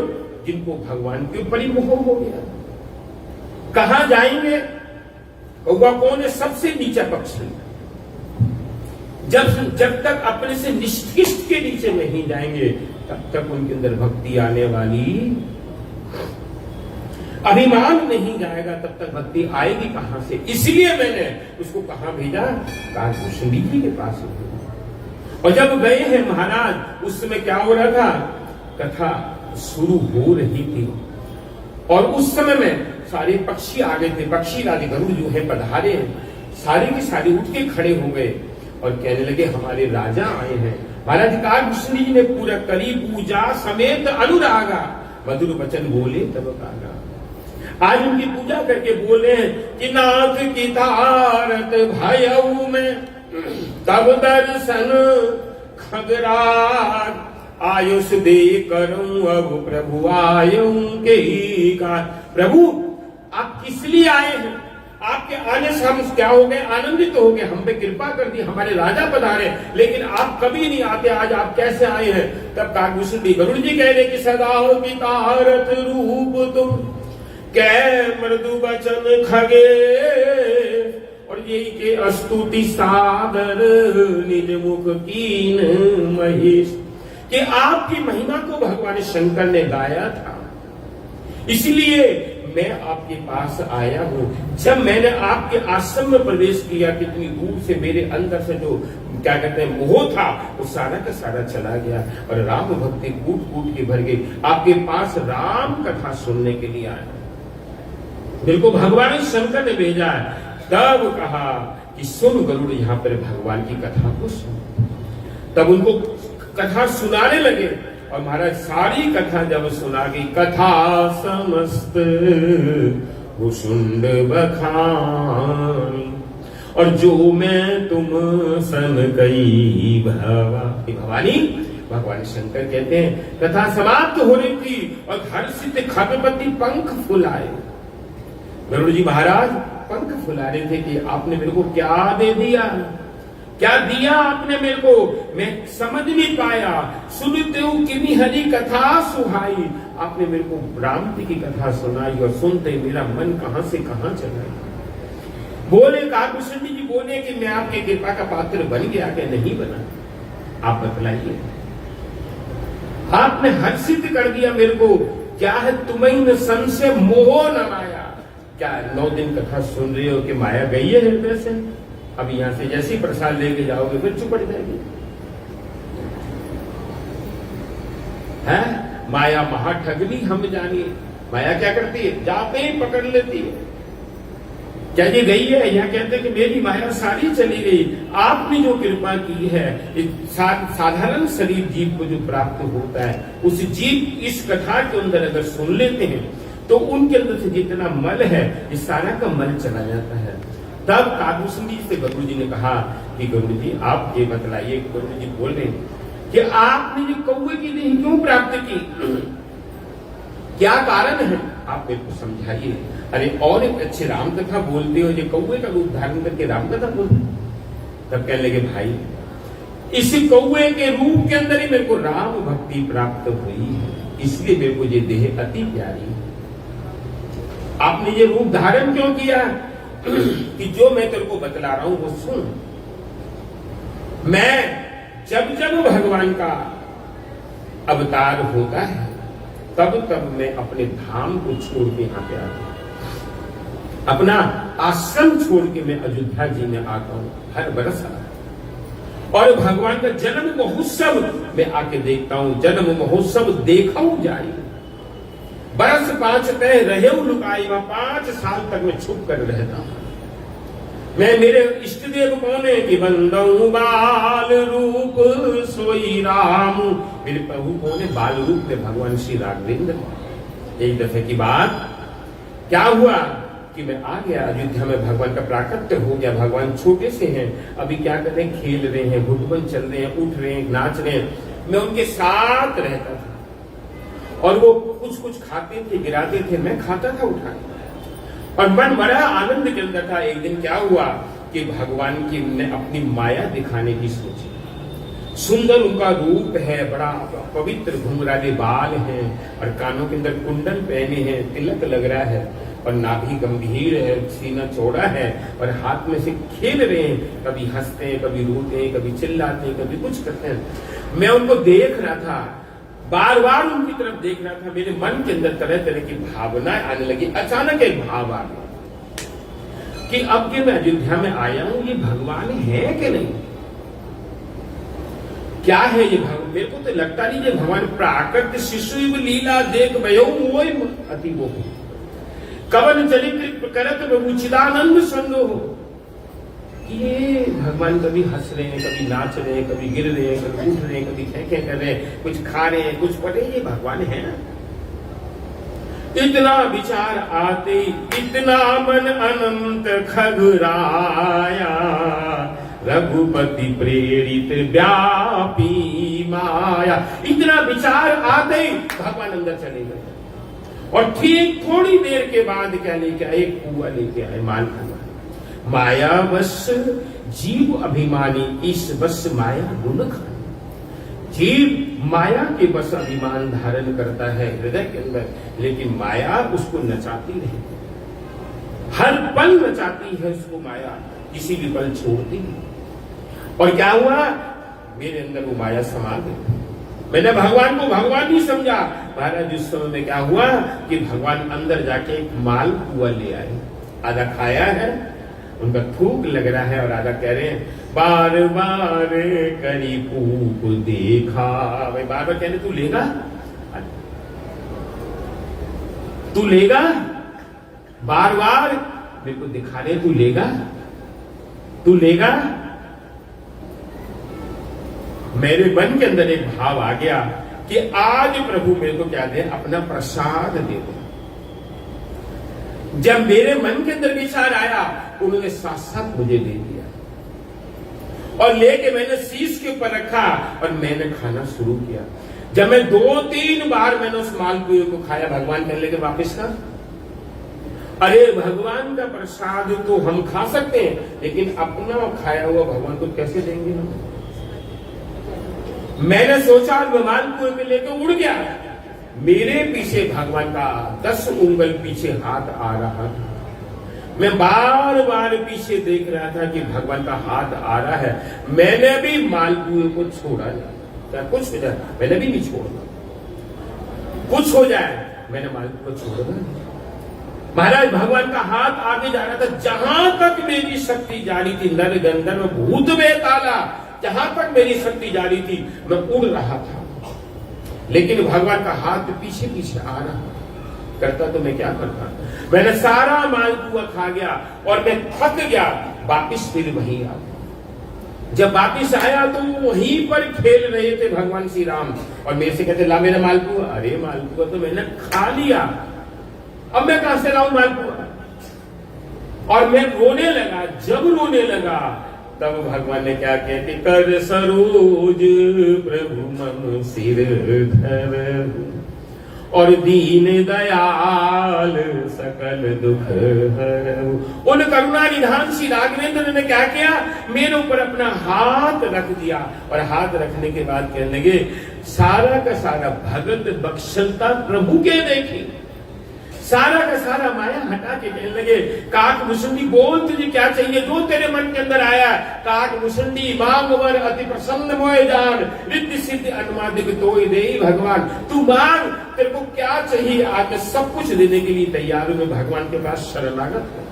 जिनको भगवान के ऊपर ही मोह हो गया, कहां जाएंगे? कौवा कौन है? सबसे नीचा पक्षी। जब तक अपने से निष्कृष्ट के नीचे नहीं जाएंगे, तब तक उनके अंदर भक्ति आने वाली, अभिमान नहीं जाएगा, तब तक भक्ति आएगी कहां से? इसलिए मैंने उसको कहां भेजा? काकभूषण जी के पास। और जब गए हैं महाराज, उस समय क्या हो रहा था? कथा शुरू हो रही थी, और उस समय में सारे पक्षी आ गए थे। पक्षी राज गरुड़ जो है पधारे, सारे के सारे उठ के खड़े हो गए और कहने लगे, हमारे राजा आए हैं। महाराज काकभूषण जी ने पूरा करी पूजा समेत अनुरागा, मधुर वचन बोले तब कागा। आज उनकी पूजा करके बोले कि नाथ की तारत भयऊ में, तब दर्शन खगराज, आयुष दे करूं अब प्रभु आयु के का। प्रभु आप किस लिए आए हैं? आपके आने से हम क्या हो गए? आनंदित हो गए, हम पे कृपा कर दी, हमारे राजा पधारे, लेकिन आप कभी नहीं आते, आज आप कैसे आए हैं? तब काकभूषण जी गरुड़ जी कह रहे कि सदा की तारत रूप तुम, कै मृदु बचन खगे, और यही के अस्तुति सादर निज मुख कीन महेश। कि आपकी महिमा को भगवान शंकर ने गाया था, इसलिए मैं आपके पास आया हूं। जब मैंने आपके आश्रम में प्रवेश किया, कितनी दूर से मेरे अंदर से जो क्या कहते हैं मोह था, वो सारा का सारा चला गया, और राम भक्ति कूट कूट के भर गई। आपके पास राम कथा सुनने के लिए आया, मेरे को भगवान शंकर ने भेजा है। तब कहा कि सुन गरुड़, यहाँ पर भगवान की कथा को सुन। तब उनको कथा सुनाने लगे, और महाराज सारी कथा जब सुना गई, कथा समस्त भूषुंड बखानी, और जो मैं तुम सन कई भवा। भवानी, भगवान शंकर कहते हैं कथा समाप्त हो रही थी, और हर्षित खगपति पंख फुलाए। गरुड़ जी महाराज पंख फुला रहे थे कि आपने मेरे को क्या दे दिया, क्या दिया आपने मेरे को, मैं समझ नहीं पाया। सुनते हो किन्हीं हरी कथा सुहाई, आपने मेरे को राम जी की कथा सुनाई, और सुनते मेरा मन कहां से कहां चला। बोले काकभूषण जी बोले कि मैं आपकी कृपा का पात्र बन गया कि नहीं बना, आप बतलाइए। आपने हर्षित कर दिया मेरे को, क्या है तुम्हें संशय मोह न माया। क्या 9 दिन कथा सुन रहे हो कि माया गई है हृदय से? अब यहां से जैसे ही प्रसाद लेके जाओगे फिर चुपड़ जाएगी, है? माया महाठगनी हम जानिए। माया क्या करती है? जाते ही पकड़ लेती है। क्या ये गई है? यहाँ कहते हैं कि मेरी माया सारी चली गई, आपने जो कृपा की है। साधारण शरीर जीव को जो प्राप्त होता है, उस जीव इस कथा के अंदर अगर सुन लेते हैं तो उनके अंदर से जितना मल है, इस सारा का मल चला जाता है। तब कादूसनी जी से गुरु जी ने कहा कि गुरु जी आप ये बतलाइए। गुरु जी बोल रहे हैं कि आपने ये कौवे की देह क्यों प्राप्त की, क्या कारण है, आप मेरे को समझाइए। अरे और एक अच्छी राम कथा बोलते हो, ये कौवे का रूप धारण करके राम कथा बोलते। तब कहने लगे भाई इस कौवे के रूप के अंदर ही मेरे को राम भक्ति प्राप्त हुई है, इसलिए मेरे को ये देह अति प्यारी है। आपने ये रूप धारण क्यों किया कि जो मैं तेरे को बतला रहा हूं वो सुन। मैं जब जब भगवान का अवतार होता है तब तब मैं अपने धाम को छोड़ के यहां पे आता हूं, अपना आश्रम छोड़ के मैं अयोध्या जी में आता हूं, हर बरस आता हूं। और भगवान का जन्म महोत्सव मैं आके देखता हूं, जन्म महोत्सव देखाऊं जाए। बरस 5 तय रहे लुकाई, 5 साल तक मैं छुप कर रहता हूं। मैं मेरे इष्ट देव कौन है कि बंदऊ बाल रूप सोई राम। मेरे प्रभु कौन है? बाल रूप में भगवान श्री राघवेंद्र। एक दफे की बात क्या हुआ कि मैं आ गया अयोध्या में, भगवान का प्राकट्य हो गया। भगवान छोटे से हैं, अभी क्या करते हैं, खेल रहे हैं, घुटबन चल रहे हैं, उठ रहे हैं, नाच रहे हैं। मैं उनके साथ रहता था और वो कुछ खाते थे, गिराते थे, मैं खाता था उठा के। और मन बड़ा आनंद के अंदर था। एक दिन क्या हुआ कि भगवान की ने अपनी माया दिखाने की सोची। सुंदर उनका रूप है, बड़ा पवित्र घुंघराले बाल हैं और कानों के अंदर कुंडल पहने हैं, तिलक लग रहा है और नाभि गंभीर है, सीना चौड़ा है और हाथ में से खेल रहे हैं। कभी हंसते हैं, कभी रोते हैं, कभी चिल्लाते हैं, कभी कुछ करते हैं। मैं उनको देख रहा था, बार बार उनकी तरफ देख रहा था। मेरे मन के अंदर तरह तरह की भावनाएं आने लगी। अचानक एक भाव आ गया कि अब कि मैं अयोध्या में आया हूं, ये भगवान है कि नहीं, क्या है ये भगवान? मेरे को तो लगता नहीं ये भगवान प्राकृत शिशु लीला देख भयो मोय अति वो कवन चरित्र करत प्रभु चिदानंद संदो हो। ये भगवान कभी हंस रहे हैं, कभी नाच रहे हैं, कभी गिर रहे हैं, कभी उठ रहे हैं, कभी खेखे कर रहे हैं, कुछ खा रहे हैं, कुछ पढ़े, ये भगवान है ना। इतना विचार आते, इतना मन अनंत खगराया, रघुपति प्रेरित व्यापी माया। इतना विचार आते ही भगवान अंदर चले गए और ठीक थोड़ी देर के बाद क्या लेके आए, एक कुआ लेके आए, माल कुआ। माया बस जीव अभिमानी, इस बस माया गुण खानी। जीव माया के बस अभिमान धारण करता है हृदय के अंदर, लेकिन माया उसको नचाती रहती है, हर पल नचाती है उसको माया, किसी भी पल छोड़ती नहीं। और क्या हुआ, मेरे अंदर वो माया समा गई। मैंने भगवान को भगवान ही समझा। महाराज उस समय में क्या हुआ कि भगवान अंदर जाके एक माल कुआ ले आए, आधा खाया है, उनका थूक लग रहा है और आधा कह रहे हैं बार बार करी फूक देखा। भाई बार बार कह रहे तू लेगा, तू लेगा, बार बार मेरे को दिखा रहे तू लेगा, तू लेगा। मेरे मन के अंदर एक भाव आ गया कि आज प्रभु मेरे को क्या दे, अपना प्रसाद दे दो। जब मेरे मन के अंदर विचार आया, उन्होंने साथ साथ मुझे दे दिया और लेके मैंने शीश के ऊपर रखा और मैंने खाना शुरू किया। जब मैं 2-3 बार मैंने उस मालपुए को खाया, भगवान कहने लगे वापिस का। अरे भगवान का प्रसाद तो हम खा सकते हैं, लेकिन अपना खाया हुआ भगवान को कैसे देंगे हम? मैंने सोचा मालपुए में लेके उड़ गया। मेरे पीछे भगवान का 10 उंगल पीछे हाथ आ रहा था। मैं बार बार पीछे देख रहा था कि भगवान का हाथ आ रहा है। मैंने भी मालपुए को छोड़ा नहीं, क्या कुछ हो जाए मैंने भी नहीं छोड़ना, कुछ हो जाए मैंने मालपुए को छोड़ना नहीं। महाराज भगवान का हाथ आगे जा रहा था, जहां तक मेरी शक्ति जा रही थी, नर गंधर्व भूत में ताला, जहां तक मेरी शक्ति जा रही थी मैं उड़ रहा था। लेकिन भगवान का हाथ पीछे पीछे आ रहा, करता तो मैं क्या करता। मैंने सारा मालपुआ खा गया और मैं थक गया, वापिस फिर वहीं आ गया। जब वापिस आया तो वहीं पर खेल रहे थे भगवान श्री राम, और मेरे से कहते ला मेरा मालपुआ। अरे मालपुआ तो मैंने खा लिया, अब मैं कहां से लाऊं मालपुआ। और मैं रोने लगा। जब रोने लगा तब भगवान ने क्या कहते, कर सरोज प्रभु मन सिर धर, और दीन दयाल सकल दुख हरऊ। उन करुणा निधान श्री राघवेंद्र ने क्या किया, मेरे ऊपर अपना हाथ रख दिया, और हाथ रखने के बाद कहने लगे सारा का सारा भगत बख्शलता प्रभु के देखी, सारा का सारा माया हटा के कहने लगे काक मुसंडी बोल तुझे क्या चाहिए, जो तेरे मन के अंदर आया। काक मुसंडी मांग वर अति प्रसन्न मोय जान, रिद्धि सिद्धि अनुमादिक तोय देई भगवान। तू मांग, तेरे को क्या चाहिए, आज मैं सब कुछ देने के लिए तैयार हूं। मैं भगवान के पास शरणागत हूं।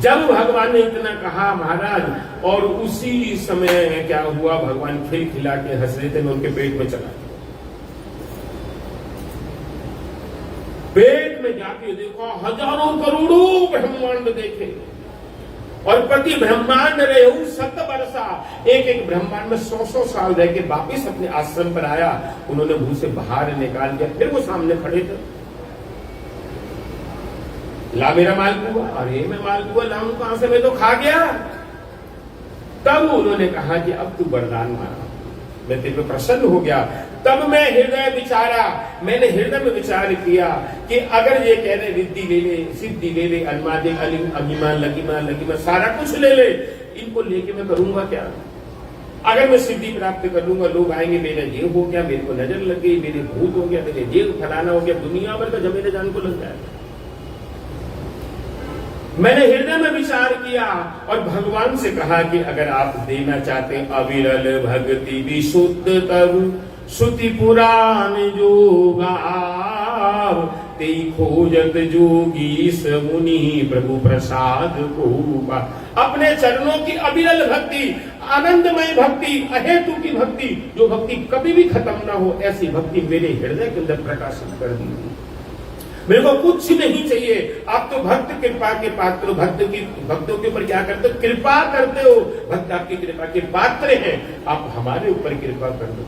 जब भगवान ने इतना कहा महाराज, और उसी समय क्या हुआ, भगवान खिलखिला के हंस रहे थे, मैं उनके पेट में चला। पेट में जाके देखो हजारों करोड़ों ब्रह्मांड देखे, और प्रति ब्रह्मांड रहे सत वर्षा, एक एक ब्रह्मांड में 100-100 साल रह के वापिस अपने आश्रम पर आया। उन्होंने मुंह से बाहर निकाल दिया, फिर वो सामने खड़े थे, ला मेरा मालपुआ। अरे मैं मालपुआ लाऊं कहां से, मैं तो खा गया। तब उन्होंने कहा कि अब तू वरदान मांगा, मैं तेरे पे प्रसन्न हो गया। तब मैं हृदय विचारा, मैंने हृदय में विचार किया कि अगर ये कह रहे रिद्धि ले ले, सिद्धि ले ले, अनुमादे अगिमा लगिमा सारा कुछ ले ले, इनको लेके मैं करूंगा क्या। अगर मैं सिद्धि प्राप्त कर लूंगा, लोग आएंगे मेरा ये हो गया, मेरे को नजर लग गई, मेरे भूत हो गया, मेरे ये फलाना हो गया, दुनिया भर का जमीन जान को लग जाएगा। मैंने हृदय में विचार किया और भगवान से कहा कि अगर आप देना चाहते हैं अविरल भक्ति विशुद्ध तरु, श्रुति पुराण जो गाव, ते खोजत जोगी मुनि प्रभु प्रसाद को। अपने चरणों की अविरल भक्ति, आनंदमय भक्ति, अहेतु की भक्ति, जो भक्ति कभी भी खत्म ना हो, ऐसी भक्ति मेरे हृदय के अंदर प्रकाशित कर दी। मेरे को कुछ नहीं चाहिए, आप तो भक्त कृपा के पात्र, भक्तों के ऊपर क्या करते हो, कृपा करते हो। भक्त आपकी कृपा के पात्र हैं, आप हमारे ऊपर कृपा कर दो,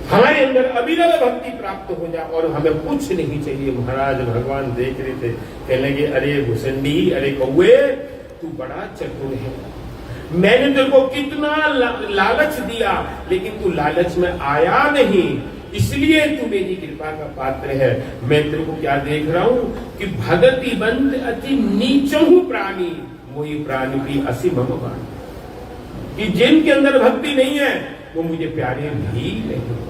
हमारे अंदर अविरल भक्ति प्राप्त हो जाए और हमें कुछ नहीं चाहिए। महाराज भगवान देख रहे थे, कहने लगे अरे भुसंडी, अरे कौए, तू बड़ा चतुर है। मैंने तेरे को कितना लालच दिया, लेकिन तू लालच में आया नहीं, इसलिए तू मेरी कृपा का पात्र है। मैं तेरे को क्या देख रहा हूं कि भगति बंद अति नीचहु प्राणी, मोहि प्राणी की असी मम वाणी, कि जिनके अंदर भक्ति नहीं है वो मुझे प्यारे भी नहीं।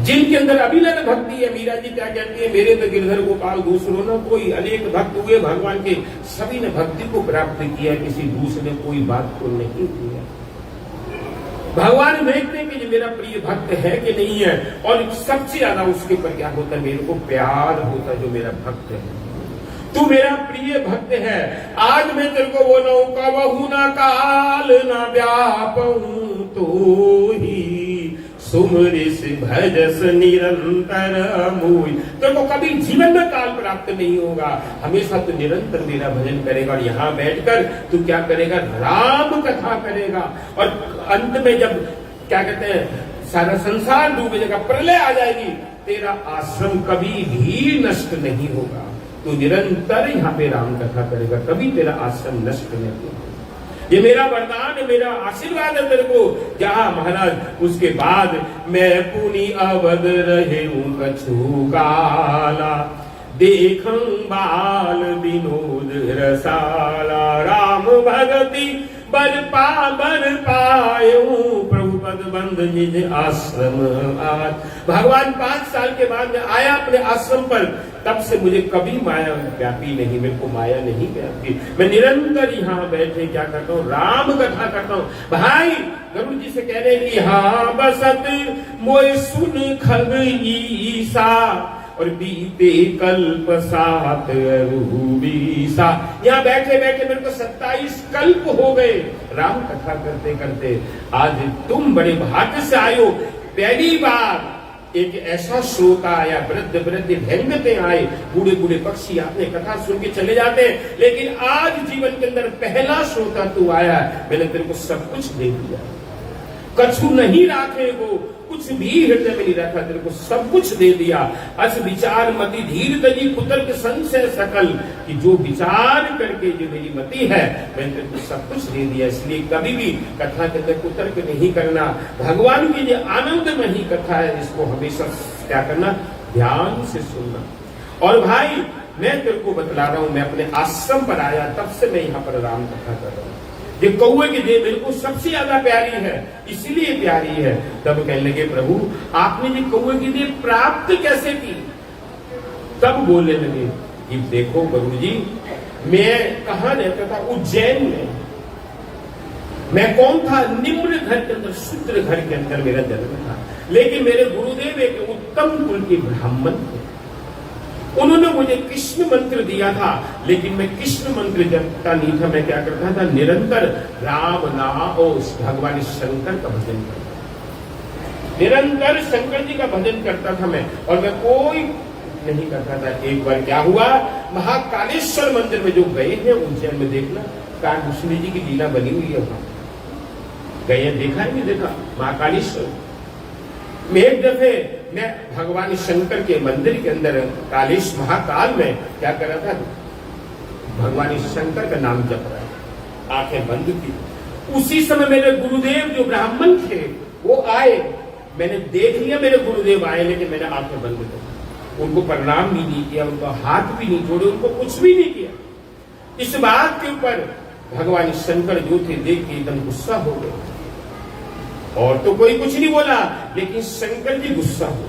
जिनके अंदर अभिनव भक्ति है, मीरा जी क्या कहती है, मेरे तो गिरधर गोपाल दूसरों न कोई, अनेक भक्त हुए भगवान के, सभी ने भक्ति को प्राप्त किया, किसी दूसरे ने कोई बात को नहीं किया। भगवान देखते हैं कि ये मेरा प्रिय भक्त है कि नहीं है, और सबसे ज्यादा उसके ऊपर क्या होता है, मेरे को प्यार होता है जो मेरा भक्त है। तू मेरा प्रिय भक्त है, आज मैं तेरे को बोला हूं, कबहू ना काल ना व्यापहूं तो ही सुमरिस भजस निरंतर मोहि। तेरे को कभी जीवन में काल प्राप्त नहीं होगा, हमेशा तू निरंतर मेरा भजन करेगा, और यहाँ बैठकर तू क्या करेगा, राम कथा करेगा। और अंत में जब क्या कहते हैं, सारा संसार डूब जाएगा, प्रलय आ जाएगी, तेरा आश्रम कभी भी नष्ट नहीं होगा। तू निरंतर यहाँ पे राम कथा करेगा, कभी तेरा आश्रम नष्ट नहीं होगा। ये मेरा वरदान है, मेरा आशीर्वाद है तेरे को। जहां महाराज उसके बाद मैं पुनि अवध रहे कछु काला, देखं बाल विनोद रसाला, राम भगति बर पायऊ प्रभु पद बंद निज आश्रम आज। भगवान 5 साल के बाद में आया अपने आश्रम पर, तब से मुझे कभी माया व्यापी नहीं, मेरे को माया नहीं व्यापी। मैं निरंतर यहाँ बैठे क्या करता हूँ, राम कथा करता हूँ। भाई गरुड़ जी से कह रहे हैं कि हाँ बसत मोय सुन खग ईसा, और बीते कल्प 7 रूबीसा। यहाँ बैठे बैठे मेरे को 27 कल्प हो गए, राम कथा करते करते आज तुम बड़े भाग्य से आयो। पहली बार एक ऐसा श्रोता आया, वृद्ध वृद्ध भयंगते आए, बूढ़े बूढ़े पक्षी आपने कथा सुन के चले जाते, लेकिन आज जीवन के अंदर पहला श्रोता तू आया। मैंने तेरे को सब कुछ दे दिया, कछु नहीं राखे वो, कुछ भी हृदय में नहीं रखा, तेरे को सब कुछ दे दिया। अस विचार मति धीर तजी कुतर्क संशय सकल, कि जो विचार करके जो मेरी मति है मैंने तेरे को सब कुछ दे दिया। इसलिए कभी भी कथा के अंदर कुतर्क नहीं करना। भगवान की जो आनंदमयी कथा है इसको हमेशा क्या करना, ध्यान से सुनना। और भाई मैं तेरे को बतला रहा हूं, मैं अपने आश्रम पर आया तब से मैं यहाँ पर राम कथा कर रहा हूं। ये कौवे की देह मेरे को सबसे ज्यादा प्यारी है, इसीलिए प्यारी है। तब कहने लगे प्रभु आपने ये कौवे की देह प्राप्त कैसे की? तब बोलने लगे कि देखो गुरुजी, मैं कहाँ रहता था, उज्जैन में। मैं कौन था, निम्न घर के अंदर, शूद्र घर के अंदर मेरा जन्म था, लेकिन मेरे गुरुदेव एक उत्तम कुल के ब्राह्मण थे। उन्होंने मुझे कृष्ण मंत्र दिया था, लेकिन मैं कृष्ण मंत्र जपता नहीं था। मैं क्या करता था, निरंतर राम नाम और भगवान शंकर का भजन करता, निरंतर शंकर जी का भजन करता था मैं, और मैं कोई नहीं करता था। एक बार क्या हुआ, महाकालेश्वर मंदिर में जो गए हैं उज्जैन में, देखना कालभूषणी जी की लीला बनी हुई है, वहां गए, देखा है नहीं देखा महाकालेश्वर में। एक दफे मैं भगवान शंकर के मंदिर के अंदर कालेश महाकाल में क्या कर रहा था, भगवान शंकर का नाम जप रहा है, आंखें बंद थी। उसी समय मेरे गुरुदेव जो ब्राह्मण थे वो आए, मैंने देख लिया मेरे गुरुदेव आए, लेकिन मैंने आंखें बंद कर, उनको प्रणाम भी नहीं किया, उनको हाथ भी नहीं जोड़े, उनको कुछ भी नहीं किया। इस बात के ऊपर भगवान शंकर जो थे देख के एकदम गुस्सा हो गए, और तो कोई कुछ नहीं बोला, लेकिन शंकर जी गुस्सा हुए।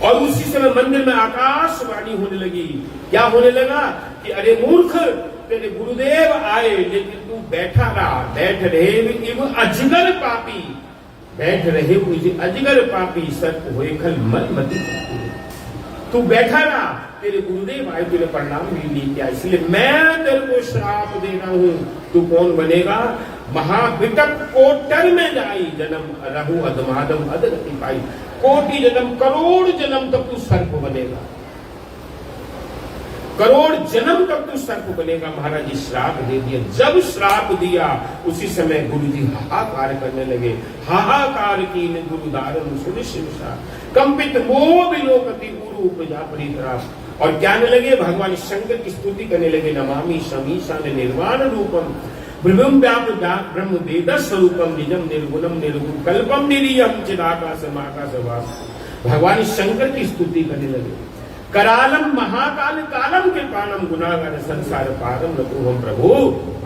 और उसी समय मंदिर में आकाशवाणी होने लगी। क्या होने लगा कि अरे मूर्ख, तेरे गुरुदेव आए लेकिन तू बैठा रहा, बैठ रहे वो अजगर पापी, बैठ रहे वो अजगर पापी, सर्प होए खल मल मति, तू बैठा रहा, तेरे गुरुदेव आए, तुझे प्रणाम भी नहीं किया, इसलिए मैं तेरे को श्राप दे रहा हूं। तू कौन बनेगा, महाविटप कोटर में जाई, जन्म रहू अधमादम अधगति पाई, कोटि जन्म करोड़ जन्म तक तू सर्प बनेगा, करोड़ जन्म तक तू सर्प बनेगा। महाराज जी श्राप दे दिया। जब श्राप दिया उसी समय गुरु जी हाहाकार करने लगे, हाहाकार की गुरु दारुण सुनिश्चिता कंपित मोह विलोकति गुरु उपजा परितरा। और कहने लगे, भगवान शंकर की स्तुति करने लगे, नमामि शमीशा निर्वाण रूपम ब्रह्म व्याप ब्रह्म वेद स्वरूपम निजम निर्गुणम निर्गुण कल्पम निरीयम चिदाकाशम आकाशवास। भगवान शंकर की स्तुति करने लगे। करालम महाकाल कालम कृपालम गुनागार संसार पारम लघु हम प्रभु,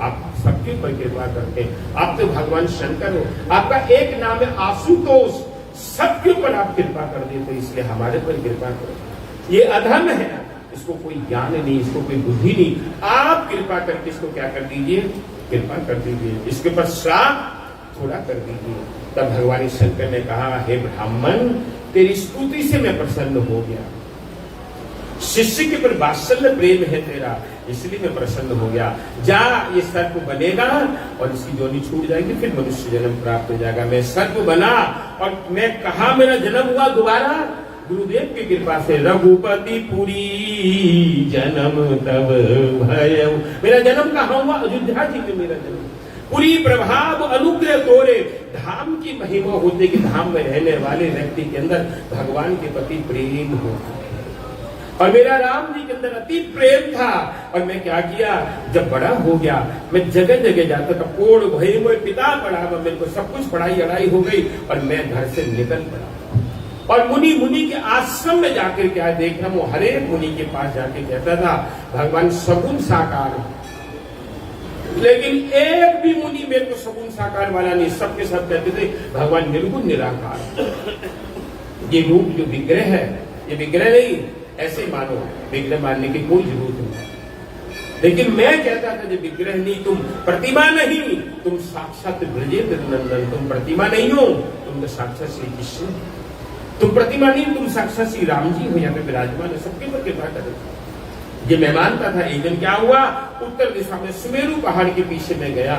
आप सबके ऊपर कृपा करते हैं, आप तो भगवान शंकर हो, आपका एक नाम है आशुतोष, सबके ऊपर आप कृपा कर देते, इसलिए हमारे पर कृपा करो। ये अधम है, इसको कोई ज्ञान नहीं, इसको कोई बुद्धि नहीं, आप कृपा करके इसको क्या कर दीजिए, कृपा कर दीजिए, इसके ऊपर श्राप थोड़ा कर दीजिए। तब भगवान शंकर ने कहा, हे ब्राह्मण, तेरी स्तुति से मैं प्रसन्न हो गया, शिष्य के ऊपर वात्सल्य प्रेम है तेरा, इसलिए मैं प्रसन्न हो गया। जा, ये सर्प बनेगा और इसकी जोनी छूट जाएगी, फिर मनुष्य जन्म प्राप्त हो जाएगा। मैं सर्प बना और मैं कहा मेरा जन्म हुआ दोबारा, गुरुदेव की कृपा से, रघुपति पुरी जन्म तब भय। मेरा जन्म कहाँ हुआ, अयोध्या जी में मेरा जन्म। पूरी प्रभाव अनुग्रह तोरे, धाम की महिमा होते कि धाम में रहने वाले व्यक्ति के अंदर भगवान के प्रति प्रेम होता है, और मेरा राम जी के अंदर अति प्रेम था। और मैं क्या किया, जब बड़ा हो गया मैं जगह जगह जाता था, कोड़ भई मोए पिता पढ़ा, मेरे को सब कुछ पढ़ाई अड़ाई हो गई और मैं घर से निकल पड़ा। और मुनि के आश्रम में जाकर क्या देखना, वो हर एक मुनि के पास जाके कहता था भगवान सगुण साकार, लेकिन एक भी मुनि मेरे को सगुण साकार वाला नहीं, सबके सब कहते थे भगवान निर्गुण निराकार। ये रूप जो विग्रह है, ये विग्रह नहीं, ऐसे मानो, विग्रह मानने की कोई जरूरत नहीं। लेकिन मैं कहता था, जब विग्रह नहीं, तुम प्रतिमा नहीं, तुम साक्षात ब्रजेंद्र नंदन, तुम प्रतिमा नहीं हो, तुम तो साक्षात श्री कृष्ण, तुम प्रतिमा नहीं, तुम साक्षात श्री राम जी हो, यहाँ पे विराजमान है, सबके ऊपर कृपा करो। ये मैं मानता था। एक दिन क्या हुआ, उत्तर दिशा में सुमेरु पहाड़ के पीछे में गया,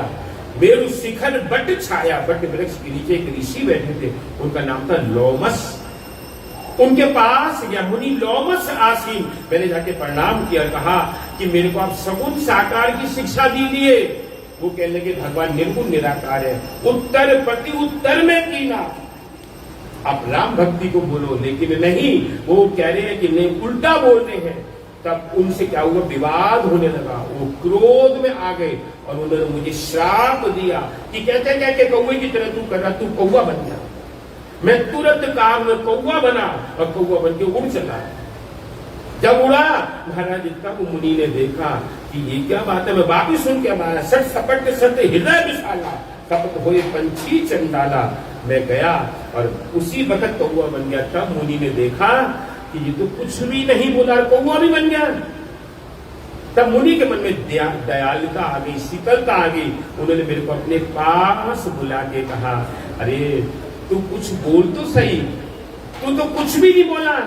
मेरु शिखर बट छाया, बट वृक्ष के नीचे एक ऋषि बैठे थे, उनका नाम था लोमस। उनके पास या मुनि लोमस आसीन। मैंने जाके प्रणाम किया और कहा कि मेरे को आप सगुण साकार की शिक्षा दीजिए। वो कहने लगे भगवान निर्गुण निराकार है, उत्तर प्रति उत्तर में कीना, आप राम भक्ति को बोलो। लेकिन नहीं, वो कह रहे हैं कि नहीं, उल्टा बोल रहे हैं। तब उनसे क्या हुआ, विवाद होने लगा। वो क्रोध में आ गए और उन्होंने मुझे श्राप दिया कि कहते कहते कौवे की तरह तू कर रहा, तू कौवा बन जा। मैं तुरंत काम में कौवा बना और कौवा बन के उड़ चला। जब उड़ा, महाराज तब मुनि ने देखा कि ये क्या बात है। मैं वापिस सुन के आया, सट सपट के सट हृदय विशाला, कपट होए पंछी चंडाला। मैं गया और उसी वक्त कौवा बन गया। तब मुनि ने देखा कि ये तो कुछ भी नहीं बोला, कौवा भी बन गया। तब मुनि के मन में दयालुता आ गई, शीतलता आ गई। उन्होंने मेरे को अपने पास बुला के कहा, अरे तू कुछ बोल तो सही, तू तो कुछ भी नहीं बोला।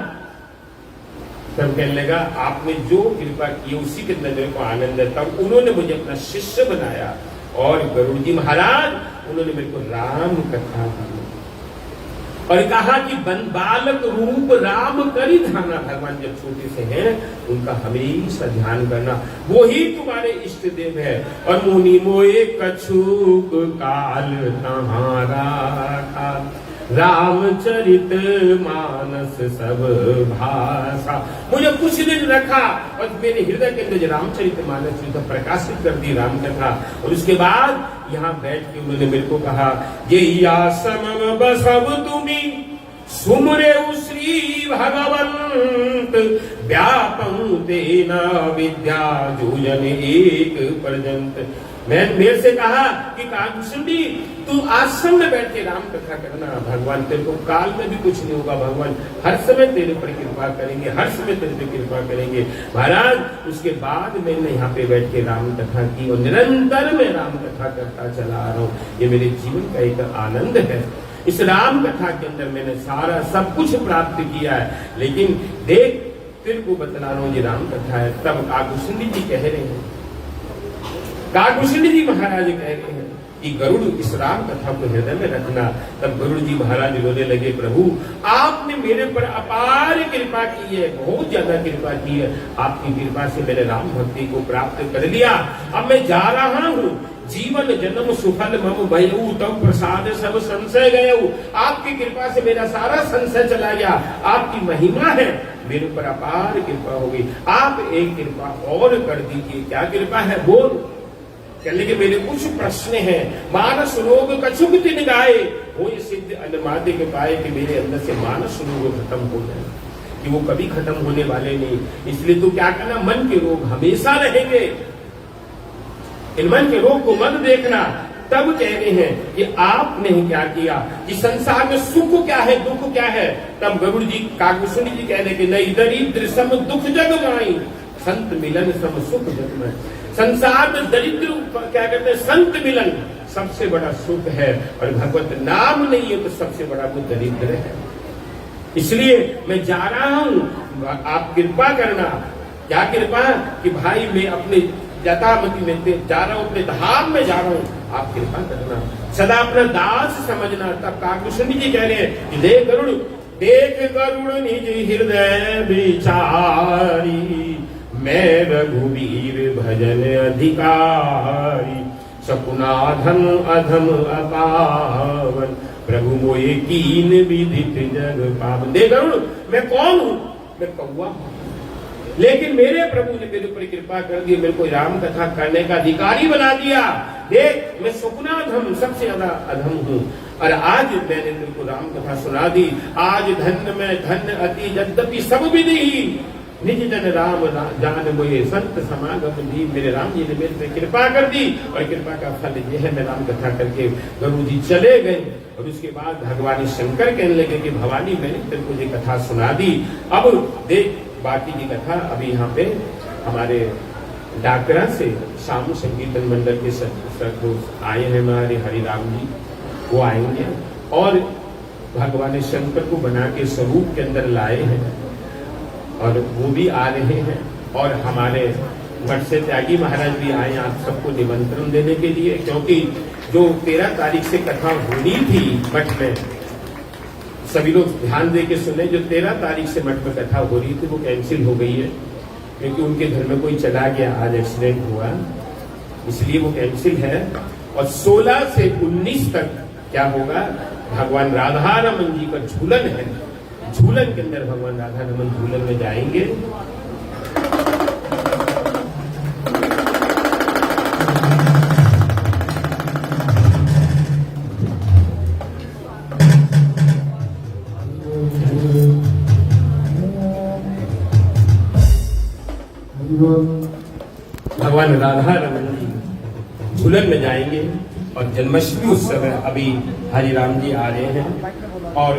तब कहने लगा, आपने जो कृपा की उसी के अंदर मेरे को आनंद है। तब उन्होंने मुझे अपना शिष्य बनाया और गरुड़ जी महाराज उन्होंने मेरे को राम कथा दी और कहा कि बालक रूप राम करी धाना। भगवान जब छोटे से हैं उनका हमेशा ध्यान करना, वो ही तुम्हारे इष्ट देव है। और मुनि मोए कछुक काल तुम्हारा था, रामचरित मानस सब भाषा। मुझे कुछ दिन रखा और मेरे हृदय के अंदर रामचरित मानस प्रकाशित कर दी राम कथा। और उसके बाद यहाँ बैठ के उन्होंने मेरे को कहा, ये आसम बसब तुम्ही सुमरे श्री भगवंत, व्यापं तेना विद्या जोजन एक पर्यंत। मैं मेरे से कहा कि काकुशुंडी तू आश्रम में बैठ के राम कथा करना, भगवान तेरे को काल में भी कुछ नहीं होगा, भगवान हर समय तेरे पर कृपा करेंगे, हर समय तेरे पे कृपा करेंगे। महाराज उसके बाद मैंने यहाँ पे बैठ के राम कथा की और निरंतर मैं राम कथा करता चला आ रहा हूँ। ये मेरे जीवन का एक आनंद है। इस राम कथा के अंदर मैंने सारा सब कुछ प्राप्त किया है। लेकिन देख तेरे को बतला रहा हूँ ये राम कथा है। तब काकुशुंडी जी कह रहे हैं, काकुशुंडी जी महाराज कह रहे हैं कि गरुड़ इस राम कथा को हृदय में रखना। तब गरुड़ जी महाराज रोने लगे, प्रभु आपने मेरे पर अपार कृपा की है, बहुत ज्यादा कृपा की है। आपकी कृपा से मैंने राम भक्ति को प्राप्त कर लिया। अब मैं जा रहा हूँ, जीवन जन्म सुफल मम भयऊ, तब प्रसाद सब संशय गयऊ। आपकी कृपा से मेरा सारा संशय चला गया। आपकी महिमा है, मेरे पर अपार कृपा होगी। आप एक कृपा और कर दीजिए। क्या कृपा है बोल। कहने के मेरे कुछ प्रश्न हैं। मानस रोग कछुक दिन गाए, वो ये सिद्ध अनुमादे के पाए कि मेरे अंदर से मानस रोग खत्म हो जाए, कि वो कभी खत्म होने वाले नहीं। इसलिए तो क्या करना, मन के रोग हमेशा रहेंगे, इन मन के रोग को मत देखना। तब कह रहे हैं कि आपने क्या किया, कि संसार में सुख क्या है, दुख क्या है। तब गरुड़ जी काकुशुंडी जी कह रहे कि नहीं, दरिद्र सम दुख जग माई, संत मिलन सम सुख जग में। संसार में दरिद्र क्या कहते हैं, संत मिलन सबसे बड़ा सुख है, और भगवत नाम नहीं है तो सबसे बड़ा वो दरिद्र है। इसलिए मैं जा रहा हूं, आप कृपा करना। क्या कृपा, कि भाई मैं अपने जटामती में जा रहा हूं, अपने धाम में जा रहा हूं, आप कृपा करना, सदा अपना दास समझना। तब काकुशुंडी जी कह रहे हैं कि देख गरुड़, देख गरुड़ निज हृदय विचारी, मैं रघुवीर भजन अधिकारी, सकुनाधम अधम अपावन, प्रभु मोए कीन विदित जग पावन। देख गरुड़, मैं कौन हूं, मैं कौवा हूं, लेकिन मेरे प्रभु ने मेरे ऊपर कृपा कर दी, मेरे को राम कथा करने का अधिकारी बना दिया। देख मैं सुकुनाधम सबसे ज्यादा अधम हूँ, और आज मैंने तेरे को राम कथा सुना दी। आज धन्य में धन्य अति यद्यपि सब विधि, निज जन राम जान मोए संत समागम दी। मेरे राम जी ने मेरे पे कृपा कर दी, और कृपा का फल यह है मैं राम कथा करके गरुड़ जी चले गए। और उसके बाद भगवान शंकर कहने लगे कि भवानी मैंने तेरे को ये कथा सुना दी, अब देख बाकी की कथा। अभी यहाँ पे हमारे डाकरा से शाम संकीर्तन मंडल के सदगुरु आए हैं, हमारे हरिराम जी, वो आएंगे और भगवान शंकर को बना के स्वरूप के अंदर लाए हैं, और वो भी आ रहे हैं। और हमारे मठ से त्यागी महाराज भी आए आप सबको निमंत्रण देने के लिए, क्योंकि जो 13 तारीख से कथा होनी थी मठ में, सभी लोग ध्यान दे के सुने, जो 13 तारीख से मठ में कथा हो रही थी वो कैंसिल हो गई है, क्योंकि उनके घर में कोई चला गया, आज एक्सीडेंट हुआ, इसलिए वो कैंसिल है। और 16 से 19 तक क्या होगा, भगवान राधा रमन जी का झूलन है, झूलन के अंदर भगवान राधा रमन झूलन में जाएंगे। भगवान राधा रमन जी झूलन में जाएंगे और जन्माष्टमी उत्सव है। अभी हरिराम जी आ रहे हैं और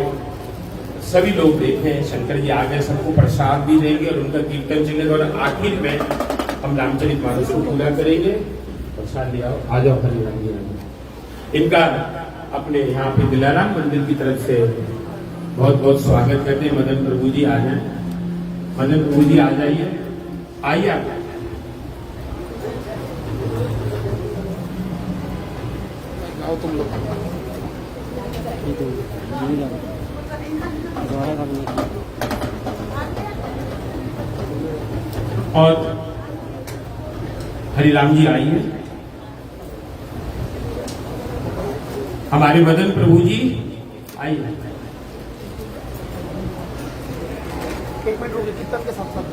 सभी लोग देखें, शंकर जी आ गए, सबको प्रसाद भी देंगे और उनका कीर्तन चलेगा और आखिर में हम रामचरितमानस को पूरा करेंगे। प्रसाद ले आओ, आ जाओ हरिराम जी। इनका अपने यहाँ पे दिलाराम मंदिर की तरफ से बहुत बहुत स्वागत करते हैं। मदन प्रभु जी आ जाए, मदन प्रभु जी आ जाइए, आइए आप। आओ तुम लोग और हरिराम जी आइए, हमारे मदन प्रभु जी आइए। एक मिनट रुकिए, कीर्तन के साथ साथ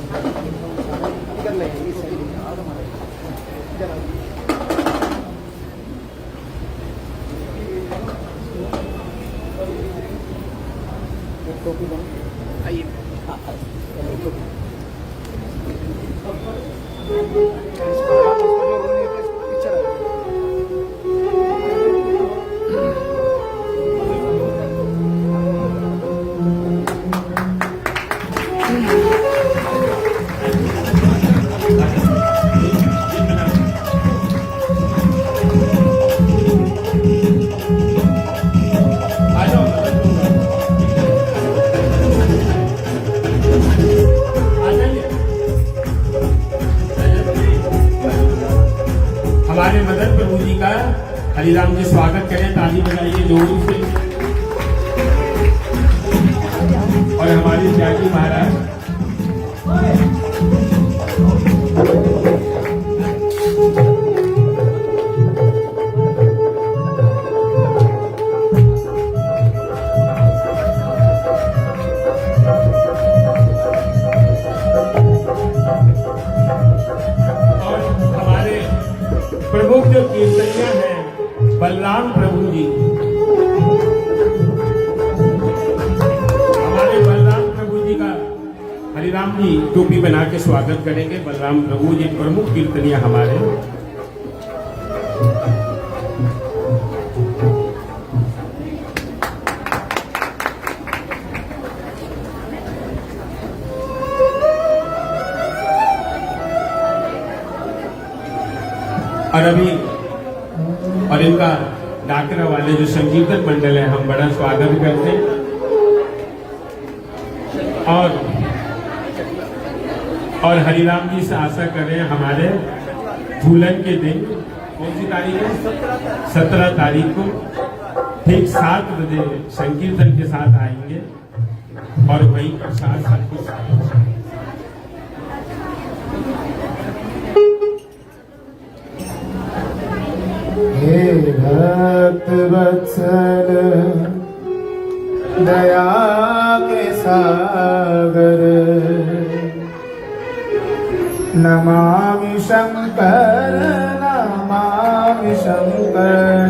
कर लेंगे ये सही है। और हमारे इधर आओ। एक टोपी बनो, आइए। हमारे मदन प्रभु जी का हरिराम जी स्वागत करें, ताली बजाइए जोरों से। और हमारे त्यागी महाराज और हमारे प्रमुख जो कीर्तनिया हैं बलराम प्रभु जी, हमारे बलराम प्रभु जी का हरिराम जी टोपी बना के स्वागत करेंगे। बलराम प्रभु जी प्रमुख कीर्तनिया हमारे। और अभी और इनका डाकरा वाले जो संकीर्तन मंडल है, हम बड़ा स्वागत करते हैं। और हरिराम जी से आशा कर रहे हैं हमारे झूलन के दिन, कौन सी तारीख है, 17 तारीख को ठीक 7 बजे संकीर्तन के साथ आएंगे और वही प्रसाद सब कुछ। हे भक्त वत्सल दया के सागर, नमामि शंकर, नमामि शंकर।